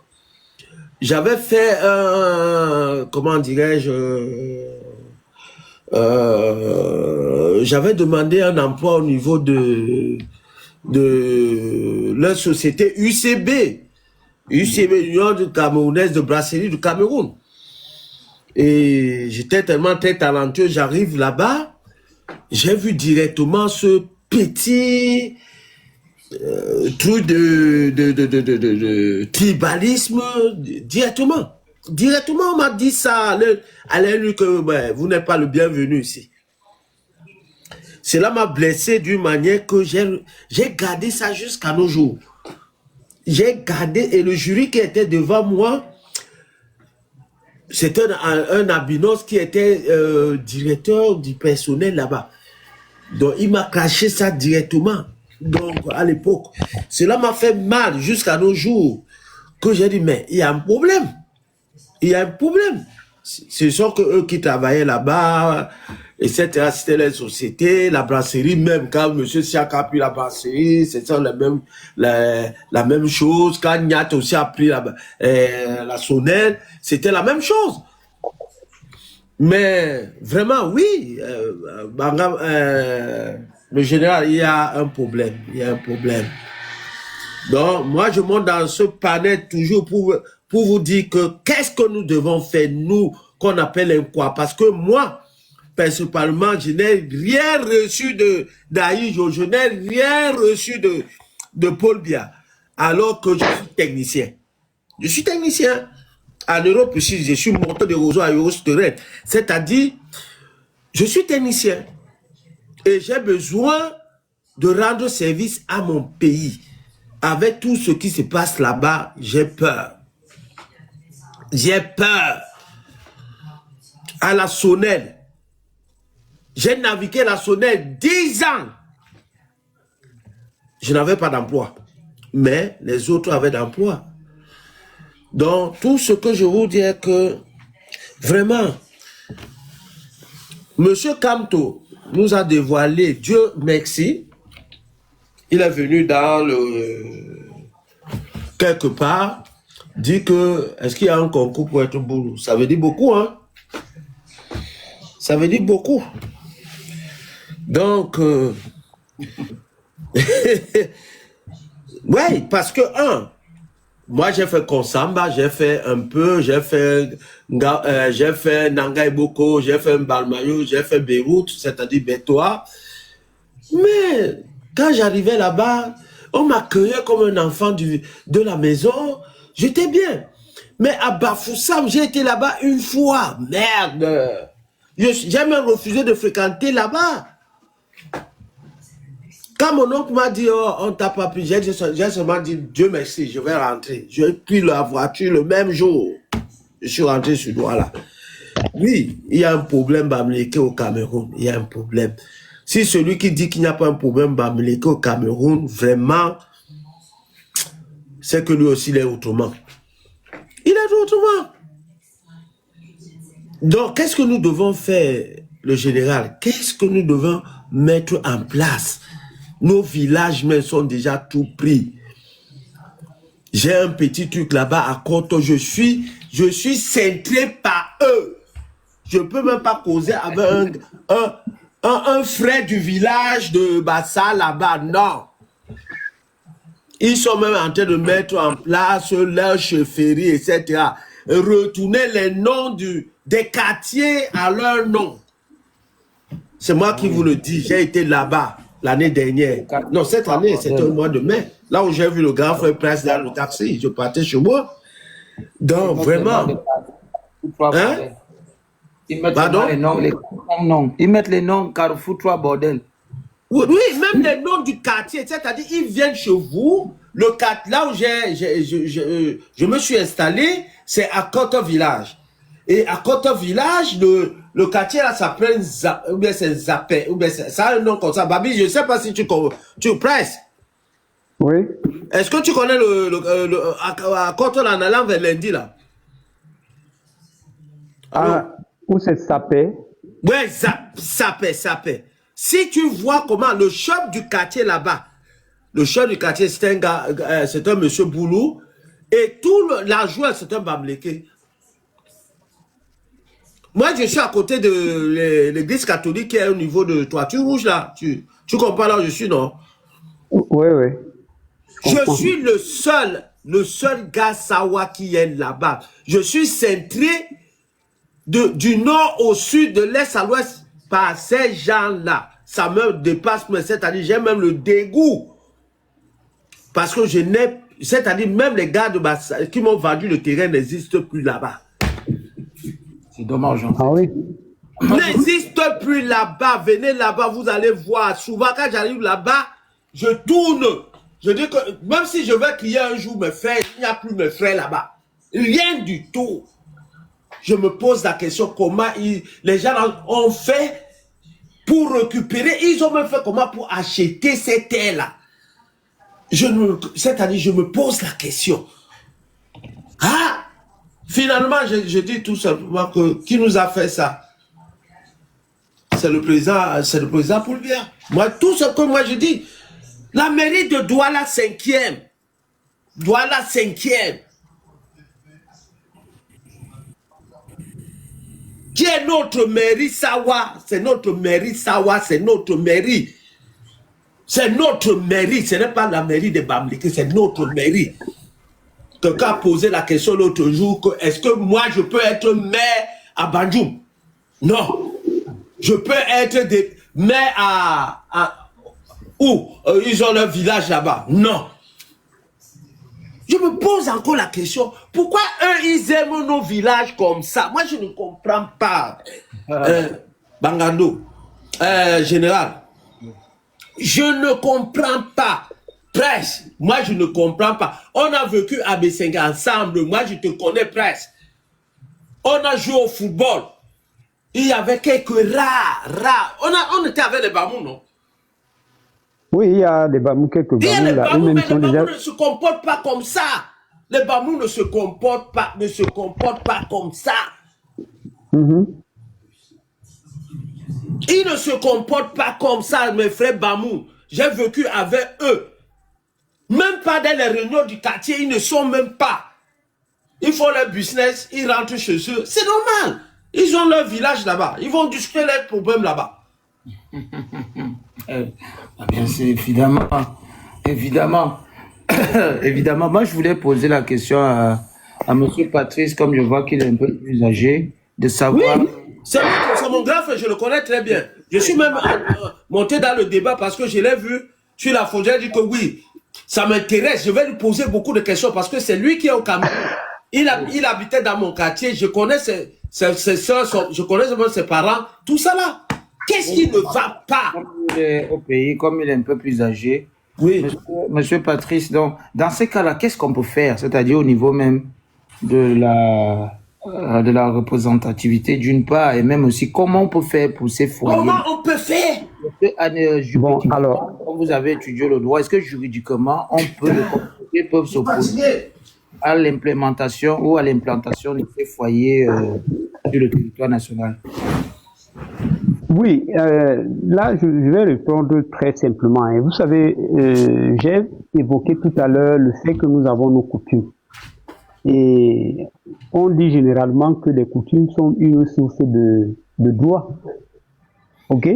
j'avais fait comment dirais-je, j'avais demandé un emploi au niveau de la société UCB, Union Camerounaise de Brasserie du Cameroun. Et j'étais tellement très talentueux, j'arrive là-bas, j'ai vu directement ce petit truc de tribalisme directement. Directement, on m'a dit ça à l'œil que vous n'êtes pas le bienvenu ici. Cela m'a blessé d'une manière que j'ai gardé ça jusqu'à nos jours. J'ai gardé, et le jury qui était devant moi, c'était un albinos qui était directeur du personnel là-bas. Donc, il m'a caché ça directement. Donc, à l'époque, cela m'a fait mal jusqu'à nos jours, que j'ai dit, mais il y a un problème. Il y a un problème. Ce sont que eux qui travaillaient là-bas, etc. C'était les sociétés, la brasserie, même quand M. Siak a pris la brasserie, c'était la même chose. Quand Niat aussi a pris la Sonnelle, c'était la même chose. Mais vraiment, oui, le général, il y a un problème. Il y a un problème. Donc, moi, je monte dans ce panel toujours pour vous dire que qu'est-ce que nous devons faire, nous, qu'on appelle un quoi. Parce que moi, principalement, je n'ai rien reçu d'Aïjo, je n'ai rien reçu de Paul Biya, alors que je suis technicien. Je suis technicien. En Europe aussi, je suis monteur de réseau à Eurostorel. C'est-à-dire, je suis technicien. Et j'ai besoin de rendre service à mon pays. Avec tout ce qui se passe là-bas, j'ai peur. J'ai peur. À la Sonnelle, j'ai navigué la Sonnelle 10 ans. Je n'avais pas d'emploi. Mais les autres avaient d'emploi. Donc, tout ce que je vous dis est que, vraiment, M. Kamto nous a dévoilé, Dieu merci, il est venu dans quelque part, dit que, est-ce qu'il y a un concours pour être boulot? Ça veut dire beaucoup, hein? Ça veut dire beaucoup. Donc, oui, parce que, moi j'ai fait Konsamba, j'ai fait un peu, j'ai fait Nangaï Boko, j'ai fait Mbalmayo, j'ai fait Beyrouth, c'est-à-dire Betoa. Mais quand j'arrivais là-bas, on m'accueillait comme un enfant de la maison, j'étais bien. Mais à Bafoussam, j'ai été là-bas une fois, merde. J'ai même refusé de fréquenter là-bas. Quand mon oncle m'a dit, oh, on t'a pas pris, j'ai seulement dit, Dieu merci, je vais rentrer. J'ai pris la voiture le même jour. Je suis rentré sur Douala. Oui, il y a un problème Bamileke au Cameroun. Il y a un problème. Si celui qui dit qu'il n'y a pas un problème Bamileke au Cameroun, vraiment, c'est que lui aussi, il est autrement. Il est autrement. Donc, qu'est-ce que nous devons faire, le général? Qu'est-ce que nous devons mettre en place? Nos villages même sont déjà tout pris. J'ai un petit truc là-bas à Koto. Je suis centré par eux. Je ne peux même pas causer avec un frère du village de Bassa là-bas. Non. Ils sont même en train de mettre en place leur chefferie, etc. Retourner les noms des quartiers à leur nom. C'est moi qui vous le dis. J'ai été là-bas l'année dernière. Non, cette année, c'était au mois de mai. Là où j'ai vu le grand frère Prince dans le taxi, je partais chez moi. Donc, vraiment. Hein?
Ils mettent les noms. Ils mettent les noms Carrefour 3 bordel.
Oui, même les noms du quartier, c'est-à-dire ils viennent chez vous, le quartier, là où je me suis installé, c'est à Koto Village. Et à Koto Village, le quartier là s'appelle ou bien c'est Zapé, ou bien ça a un nom comme ça. Babi, je ne sais pas si tu presses.
Oui.
Est-ce que tu connais à Koto là, en allant vers lundi là?
Ah, où c'est Sapé?
Ouais, Sapé. Si tu vois comment le chef du quartier là-bas, le chef du quartier, c'est un gars, c'est un monsieur Boulou, et tout la joie, c'est un Bamileke. Moi, je suis à côté de l'église catholique qui est au niveau de Toiture Rouge là. Tu comprends là où je suis, non?
Oui.
Je suis le seul gars Sawa qui est là-bas. Je suis centré du nord au sud, de l'est à l'ouest, par ces gens-là. Ça me dépasse, mais c'est-à-dire, j'ai même le dégoût. Parce que c'est-à-dire, même les gars de Bassa, qui m'ont vendu le terrain n'existent plus là-bas.
C'est dommage. Hein.
Ah oui?
N'existe plus là-bas. Venez là-bas, vous allez voir. Souvent, quand j'arrive là-bas, je tourne. Je dis que, même si je vais crier un jour mes frères, il n'y a plus mes frères là-bas. Rien du tout. Je me pose la question, comment les gens ont fait pour récupérer, ils ont même fait comment pour acheter ces terres-là. C'est-à-dire, je me pose la question. Ah, finalement, je dis tout simplement que qui nous a fait ça? C'est le président Poulbière. Moi, tout ce que moi je dis, la mairie de Douala 5e. Douala 5e. Qui est notre mairie Sawa? C'est notre mairie Sawa, c'est notre mairie. C'est notre mairie, ce n'est pas la mairie de Bamileke, c'est notre mairie. Quelqu'un a posé la question l'autre jour, est-ce que moi je peux être maire à Bandjoum? Non. Je peux être maire où ils ont leur village là-bas? Non. Je me pose encore la question, pourquoi eux, ils aiment nos villages comme ça? Moi, je ne comprends pas. Bangando, général, je ne comprends pas. Presque, moi, je ne comprends pas. On a vécu à Bessenga ensemble, moi, je te connais presque. On a joué au football. Il y avait quelques rares. On était avec les Bamou, non?
Oui, il y a des Bamou, quelques Bamou là.
Les Bamou ne se comportent pas comme ça. Les Bamou ne se comportent pas comme ça. Ils ne se comportent pas comme ça, mes frères Bamou. J'ai vécu avec eux. Même pas dans les réunions du quartier, ils ne sont même pas. Ils font leur business, ils rentrent chez eux. C'est normal. Ils ont leur village là-bas. Ils vont discuter leurs problèmes là-bas.
Bien sûr, évidemment. Évidemment. Moi, je voulais poser la question à M. Patrice, comme je vois qu'il est un peu plus âgé, de savoir...
Oui, c'est mon grand frère, je le connais très bien. Je suis même monté dans le débat parce que je l'ai vu sur la faute. J'ai dit que oui, ça m'intéresse. Je vais lui poser beaucoup de questions parce que c'est lui qui est au Cameroun. Il habitait dans mon quartier. Je connais ses soeurs, je connais seulement ses parents, tout ça là. Qu'est-ce qui ne va pas?
Comme il est au pays, comme il est un peu plus âgé,
Oui.
Monsieur Patrice, donc, dans ces cas-là, qu'est-ce qu'on peut faire? C'est-à-dire au niveau même de la représentativité d'une part, et même aussi comment on peut faire pour ces foyers.
Comment on peut faire?
Bon, alors,
Quand vous avez étudié le droit, est-ce que juridiquement, on peut, les communautés peuvent s'opposer à l'implémentation ou à l'implantation de ces foyers sur le territoire national?
oui, là, je vais répondre très simplement. Hein. Vous savez, j'ai évoqué tout à l'heure le fait que nous avons nos coutumes. Et on dit généralement que les coutumes sont une source de droit. OK?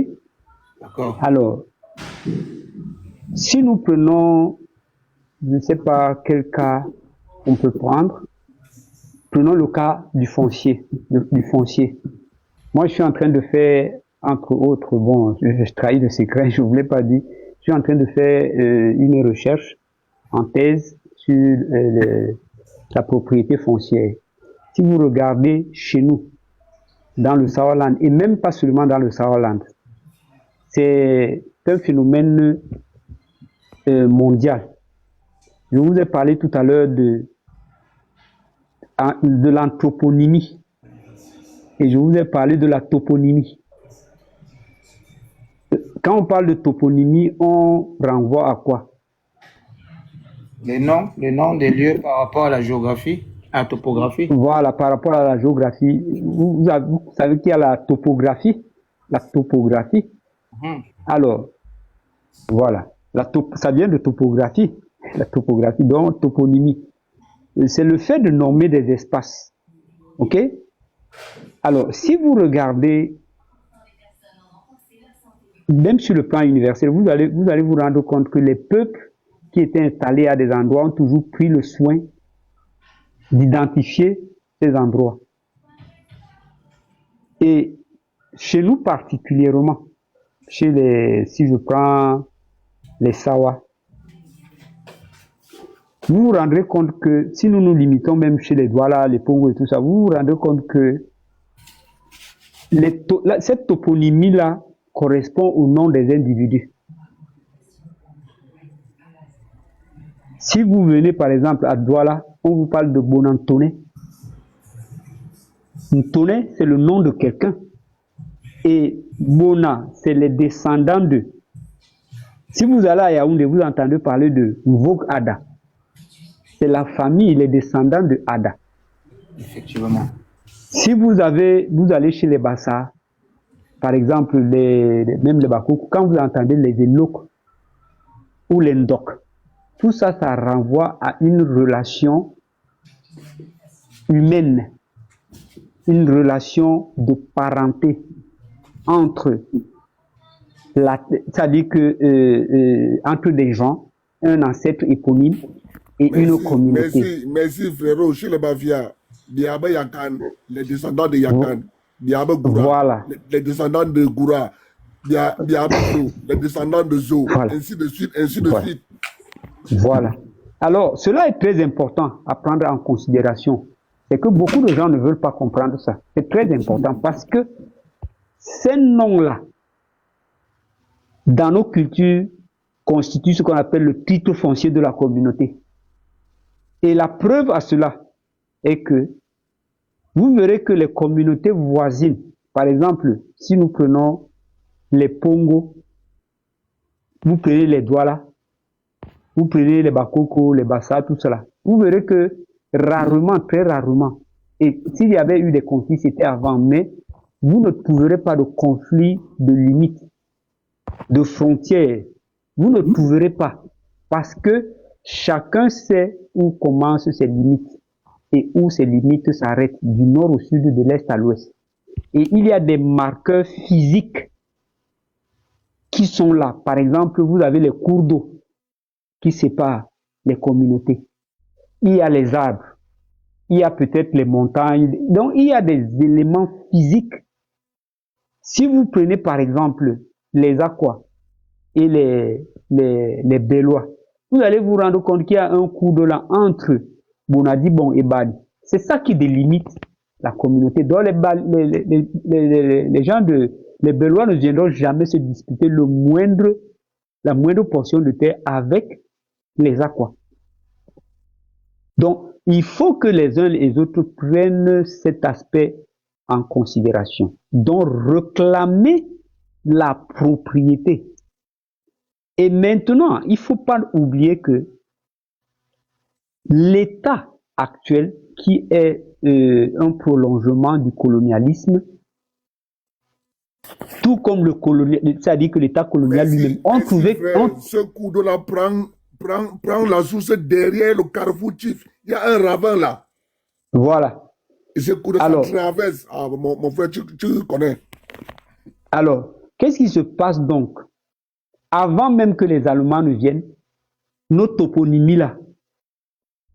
D'accord.
Alors, si nous prenons, je ne sais pas quel cas on peut prendre, prenons le cas du foncier. Moi, je suis en train de faire, entre autres, bon, je trahis le secret, je ne vous l'ai pas dit, je suis en train de faire une recherche en thèse sur la propriété foncière. Si vous regardez chez nous, dans le Sauerland, et même pas seulement dans le Sauerland, c'est un phénomène mondial. Je vous ai parlé tout à l'heure de l'anthroponymie et je vous ai parlé de la toponymie. Quand on parle de toponymie, on renvoie à quoi?
Les noms des lieux par rapport à la géographie, à la topographie.
Voilà, par rapport à la géographie. Vous savez qu'il y a la topographie. Alors, voilà. Ça vient de topographie. La topographie, donc toponymie. C'est le fait de nommer des espaces. OK? Alors, si vous regardez, même sur le plan universel, vous allez vous rendre compte que les peuples qui étaient installés à des endroits ont toujours pris le soin d'identifier ces endroits. Et chez nous particulièrement, si je prends les Sawa, vous vous rendrez compte que si nous nous limitons même chez les Douala, les Pongo et tout ça, vous vous rendrez compte que cette toponymie-là correspond au nom des individus. Si vous venez par exemple à Douala, on vous parle de Bonantone. Ntone, c'est le nom de quelqu'un. Et Bona, c'est les descendants de. Si vous allez à Yaoundé, vous entendez parler de Mvok Ada. C'est la famille, les descendants de Ada.
Effectivement.
Si vous allez chez les Bassa, par exemple, même les Bakouk, quand vous entendez les Elok ou les Ndok, tout ça, ça renvoie à une relation humaine, une relation de parenté entre, c'est-à-dire que entre des gens, un ancêtre éponyme et une communauté.
Merci frérot, chez les Bavia, Diaba Yakan, les descendants de Yakan, Diaba Goura,
Voilà.
les descendants de Goura, Diaba Zo, les descendants de Zo,
Voilà.
ainsi de suite, ainsi de
Voilà.
suite.
Voilà. Alors, cela est très important à prendre en considération. C'est que beaucoup de gens ne veulent pas comprendre ça. C'est très important parce que ces noms-là, dans nos cultures, constituent ce qu'on appelle le titre foncier de la communauté. Et la preuve à cela est que vous verrez que les communautés voisines, par exemple, si nous prenons les Pongo, vous prenez les Douala, vous prenez les Bakoko, les Bassa, tout cela, vous verrez que rarement, très rarement, et s'il y avait eu des conflits, c'était avant, mais vous ne trouverez pas de conflit de limites, de frontières. Vous ne trouverez pas, parce que chacun sait où commencent ses limites et où ces limites s'arrêtent, du nord au sud, de l'est à l'ouest. Et il y a des marqueurs physiques qui sont là. Par exemple, vous avez les cours d'eau qui séparent les communautés. Il y a les arbres, il y a peut-être les montagnes. Donc, il y a des éléments physiques. Si vous prenez par exemple les Aquas et les Bellois, vous allez vous rendre compte qu'il y a un cours d'eau là entre Bonadibon et Badi. C'est ça qui délimite la communauté. Donc les gens les Belois ne viendront jamais se disputer la moindre portion de terre avec les Aquas. Donc, il faut que les uns et les autres prennent cet aspect en considération. Donc, réclamer la propriété. Et maintenant, il ne faut pas oublier que l'État actuel, qui est un prolongement du colonialisme, tout comme le colonial, c'est-à-dire que l'État colonial lui-même, on trouvait...
Ce coup de là prend la source derrière le carrefour Chief. Il y a un ravin là.
Voilà.
Et ce coup de ça traverse. Ah, mon frère, tu connais.
Alors, qu'est-ce qui se passe donc? Avant même que les Allemands ne viennent, nos toponymies là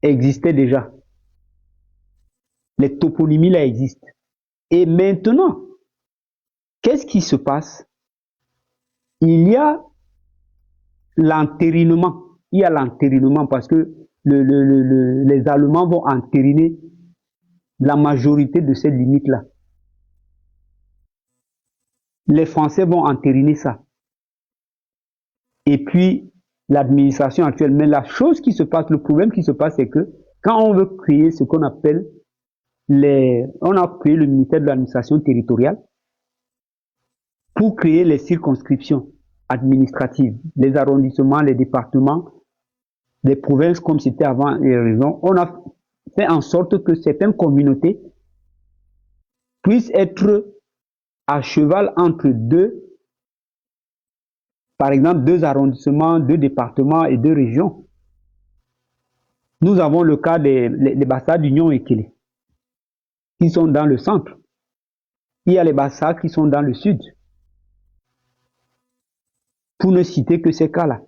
existaient déjà. Les toponymies là existent. Et maintenant, qu'est-ce qui se passe? Il y a l'entérinement. Il y a l'entérinement parce que les Allemands vont entériner la majorité de ces limites-là. Les Français vont entériner ça. Et puis, l'administration actuelle. Mais la chose qui se passe, le problème qui se passe, c'est que quand on veut créer ce qu'on appelle on a créé le ministère de l'administration territoriale pour créer les circonscriptions administratives, les arrondissements, les départements, les provinces comme c'était avant les régions. On a fait en sorte que certaines communautés puissent être à cheval entre par exemple, 2 arrondissements, 2 départements et 2 régions. Nous avons le cas des Bassa d'Union et Kélé, qui sont dans le centre. Il y a les Bassa qui sont dans le sud. Pour ne citer que ces cas-là.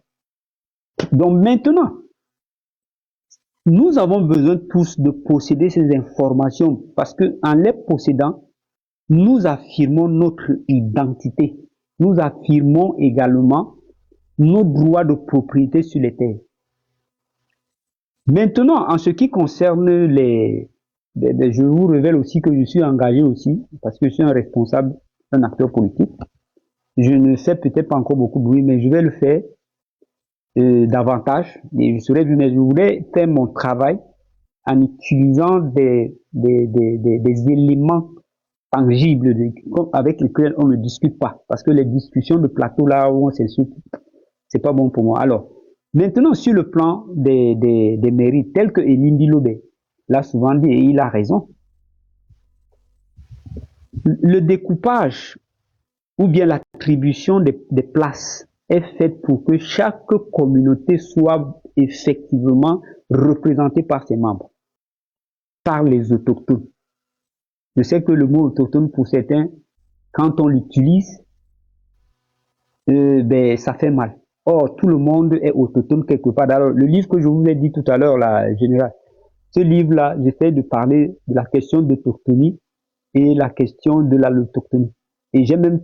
Donc maintenant, nous avons besoin tous de posséder ces informations parce qu'en les possédant, nous affirmons notre identité. Nous affirmons également nos droits de propriété sur les terres. Maintenant, en ce qui concerne je vous révèle aussi que je suis engagé aussi, parce que je suis un responsable, un acteur politique. Je ne fais peut-être pas encore beaucoup de bruit, mais je vais le faire davantage. Et mais je voulais faire mon travail en utilisant des éléments tangibles avec lesquels on ne discute pas. Parce que les discussions de plateau là où on s'insulte, c'est pas bon pour moi. Alors, maintenant, sur le plan des mairies, tels que Elimbi Lobé l'a souvent dit, et il a raison, le découpage ou bien l'attribution des places est faite pour que chaque communauté soit effectivement représentée par ses membres, par les autochtones. Je sais que le mot autochtone, pour certains, quand on l'utilise, ça fait mal. Or, tout le monde est autochtone quelque part. Alors, le livre que je vous ai dit tout à l'heure, là, général, ce livre-là, j'essaie de parler de la question d'autochtonie et la question de l'allochtonie. Et j'ai même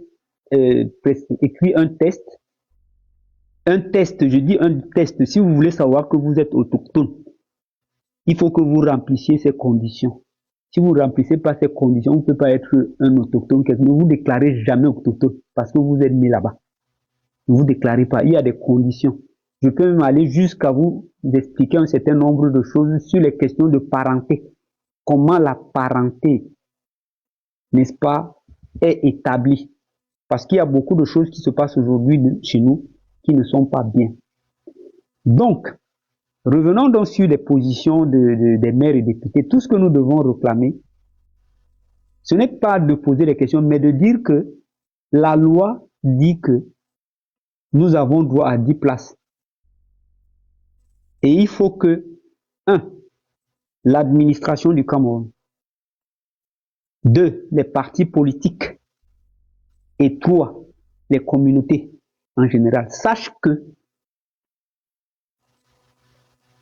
écrit un test. Un test, je dis un test. Si vous voulez savoir que vous êtes autochtone, il faut que vous remplissiez ces conditions. Si vous ne remplissez pas ces conditions, vous ne pouvez pas être un autochtone. Ne vous déclarez jamais autochtone parce que vous êtes né là-bas. Ne vous déclarez pas. Il y a des conditions. Je peux même aller jusqu'à vous expliquer un certain nombre de choses sur les questions de parenté. Comment la parenté, n'est-ce pas, est établie. Parce qu'il y a beaucoup de choses qui se passent aujourd'hui chez nous qui ne sont pas bien. Donc, revenons donc sur les positions des maires et députés. Tout ce que nous devons réclamer, ce n'est pas de poser les questions, mais de dire que la loi dit que nous avons droit à 10 places. Et il faut que, 1, l'administration du Cameroun, 2, les partis politiques, et 3, les communautés en général, sachent que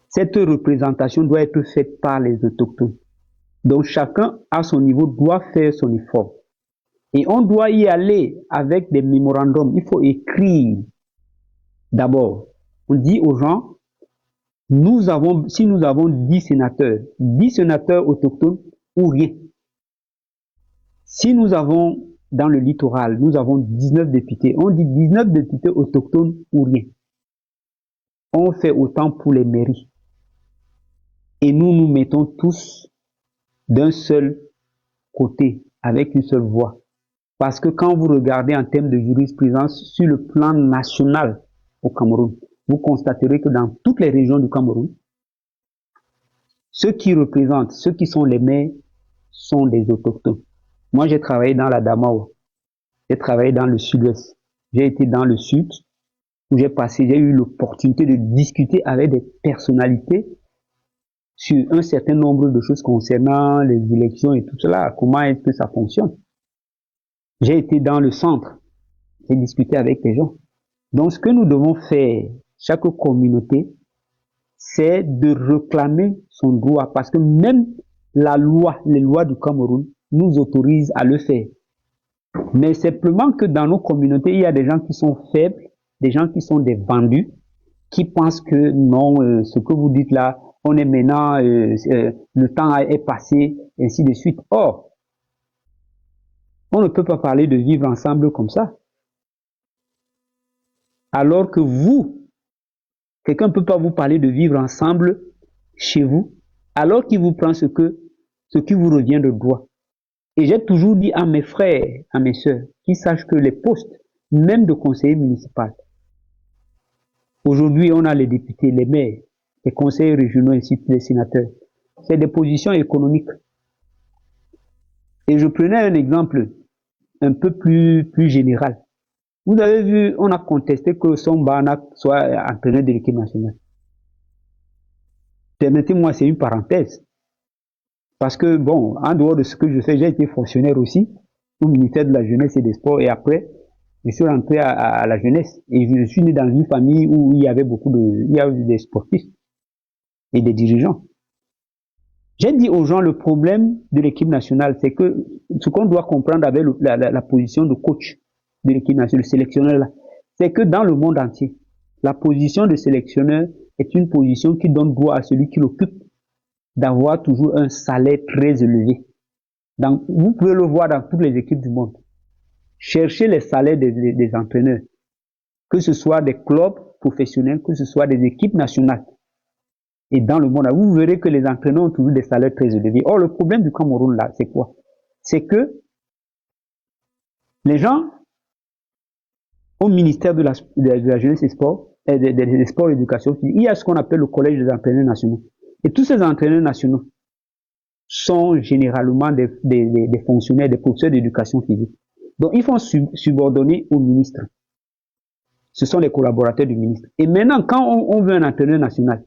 cette représentation doit être faite par les autochtones. Donc chacun, à son niveau, doit faire son effort. Et on doit y aller avec des mémorandums. Il faut écrire. D'abord, on dit aux gens, si nous avons 10 sénateurs autochtones ou rien, Si nous avons, dans le littoral, nous avons 19 députés, on dit 19 députés autochtones ou rien. On fait autant pour les mairies. Et nous nous mettons tous d'un seul côté, avec une seule voix. Parce que quand vous regardez en termes de jurisprudence sur le plan national au Cameroun, vous constaterez que dans toutes les régions du Cameroun, ceux qui représentent, ceux qui sont les maires, sont des autochtones. Moi, j'ai travaillé dans la Damawa, j'ai travaillé dans le sud-ouest, j'ai été dans le sud, où j'ai eu l'opportunité de discuter avec des personnalités sur un certain nombre de choses concernant les élections et tout cela, comment est-ce que ça fonctionne. J'ai été dans le centre, j'ai discuté avec les gens. Donc, ce que nous devons faire, chaque communauté, c'est de réclamer son droit, parce que même la loi, les lois du Cameroun, nous autorisent à le faire. Mais simplement que dans nos communautés, il y a des gens qui sont faibles, des gens qui sont des vendus, qui pensent que non, ce que vous dites là, on est maintenant, le temps est passé, ainsi de suite. Or, on ne peut pas parler de vivre ensemble comme ça. Alors que vous, quelqu'un ne peut pas vous parler de vivre ensemble chez vous, alors qu'il vous prend ce qui vous revient de droit. Et j'ai toujours dit à mes frères, à mes sœurs, qu'ils sachent que les postes, même de conseiller municipal, aujourd'hui on a les députés, les maires, les conseillers régionaux ainsi que les sénateurs. C'est des positions économiques. Et je prenais un exemple un peu plus général. Vous avez vu, on a contesté que Son Banak soit entraîneur de l'équipe nationale. Permettez-moi, c'est une parenthèse. Parce que, bon, en dehors de ce que je fais, j'ai été fonctionnaire aussi au ministère de la Jeunesse et des Sports. Et après, je suis rentré à la jeunesse. Et je suis né dans une famille où il y avait des sportifs et des dirigeants. J'ai dit aux gens, le problème de l'équipe nationale, c'est que ce qu'on doit comprendre avec la position de coach de l'équipe nationale, le sélectionneur là, c'est que dans le monde entier, la position de sélectionneur est une position qui donne droit à celui qui l'occupe d'avoir toujours un salaire très élevé. Donc, vous pouvez le voir dans toutes les équipes du monde. Cherchez les salaires des entraîneurs, que ce soit des clubs professionnels, que ce soit des équipes nationales. Et dans le monde, vous verrez que les entraîneurs ont toujours des salaires très élevés. Or, le problème du Cameroun, là, c'est quoi? C'est que les gens au ministère de la Jeunesse et Sport, des Sports et Éducation, il y a ce qu'on appelle le collège des entraîneurs nationaux. Et tous ces entraîneurs nationaux sont généralement des fonctionnaires, des professeurs d'éducation physique. Donc, ils sont subordonnés au ministre. Ce sont les collaborateurs du ministre. Et maintenant, quand on veut un entraîneur national,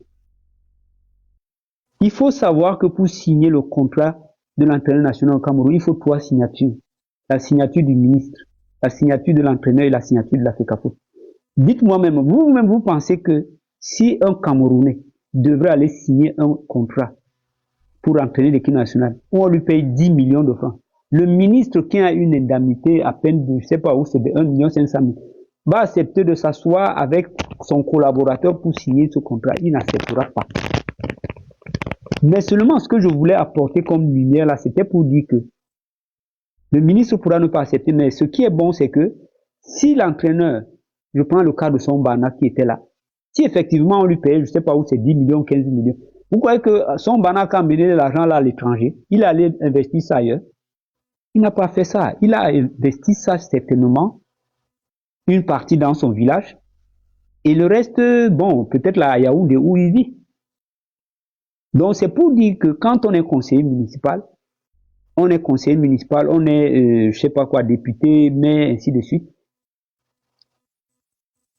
il faut savoir que pour signer le contrat de l'entraîneur national au Cameroun, il faut 3 signatures. La signature du ministre, la signature de l'entraîneur et la signature de la FECAFO. Dites-moi même, vous-même, vous pensez que si un Camerounais devrait aller signer un contrat pour entraîner l'équipe nationale, où on lui paye 10 millions de francs, le ministre qui a une indemnité à peine de, je ne sais pas où, c'est de 1 500 000, va accepter de s'asseoir avec son collaborateur pour signer ce contrat? Il n'acceptera pas. Mais seulement ce que je voulais apporter comme lumière là, c'était pour dire que le ministre pourra ne pas accepter, mais ce qui est bon, c'est que si l'entraîneur, je prends le cas de Son Bana qui était là, si effectivement on lui payait, je ne sais pas où, c'est 10 millions, 15 millions, vous croyez que Son Bana a emmené l'argent là à l'étranger, il allait investir ça ailleurs? Il n'a pas fait ça. Il a investi ça certainement, une partie dans son village, et le reste, bon, peut-être là à Yaoundé où il vit. Donc c'est pour dire que quand on est conseiller municipal, on est, je sais pas quoi, député, maire, ainsi de suite,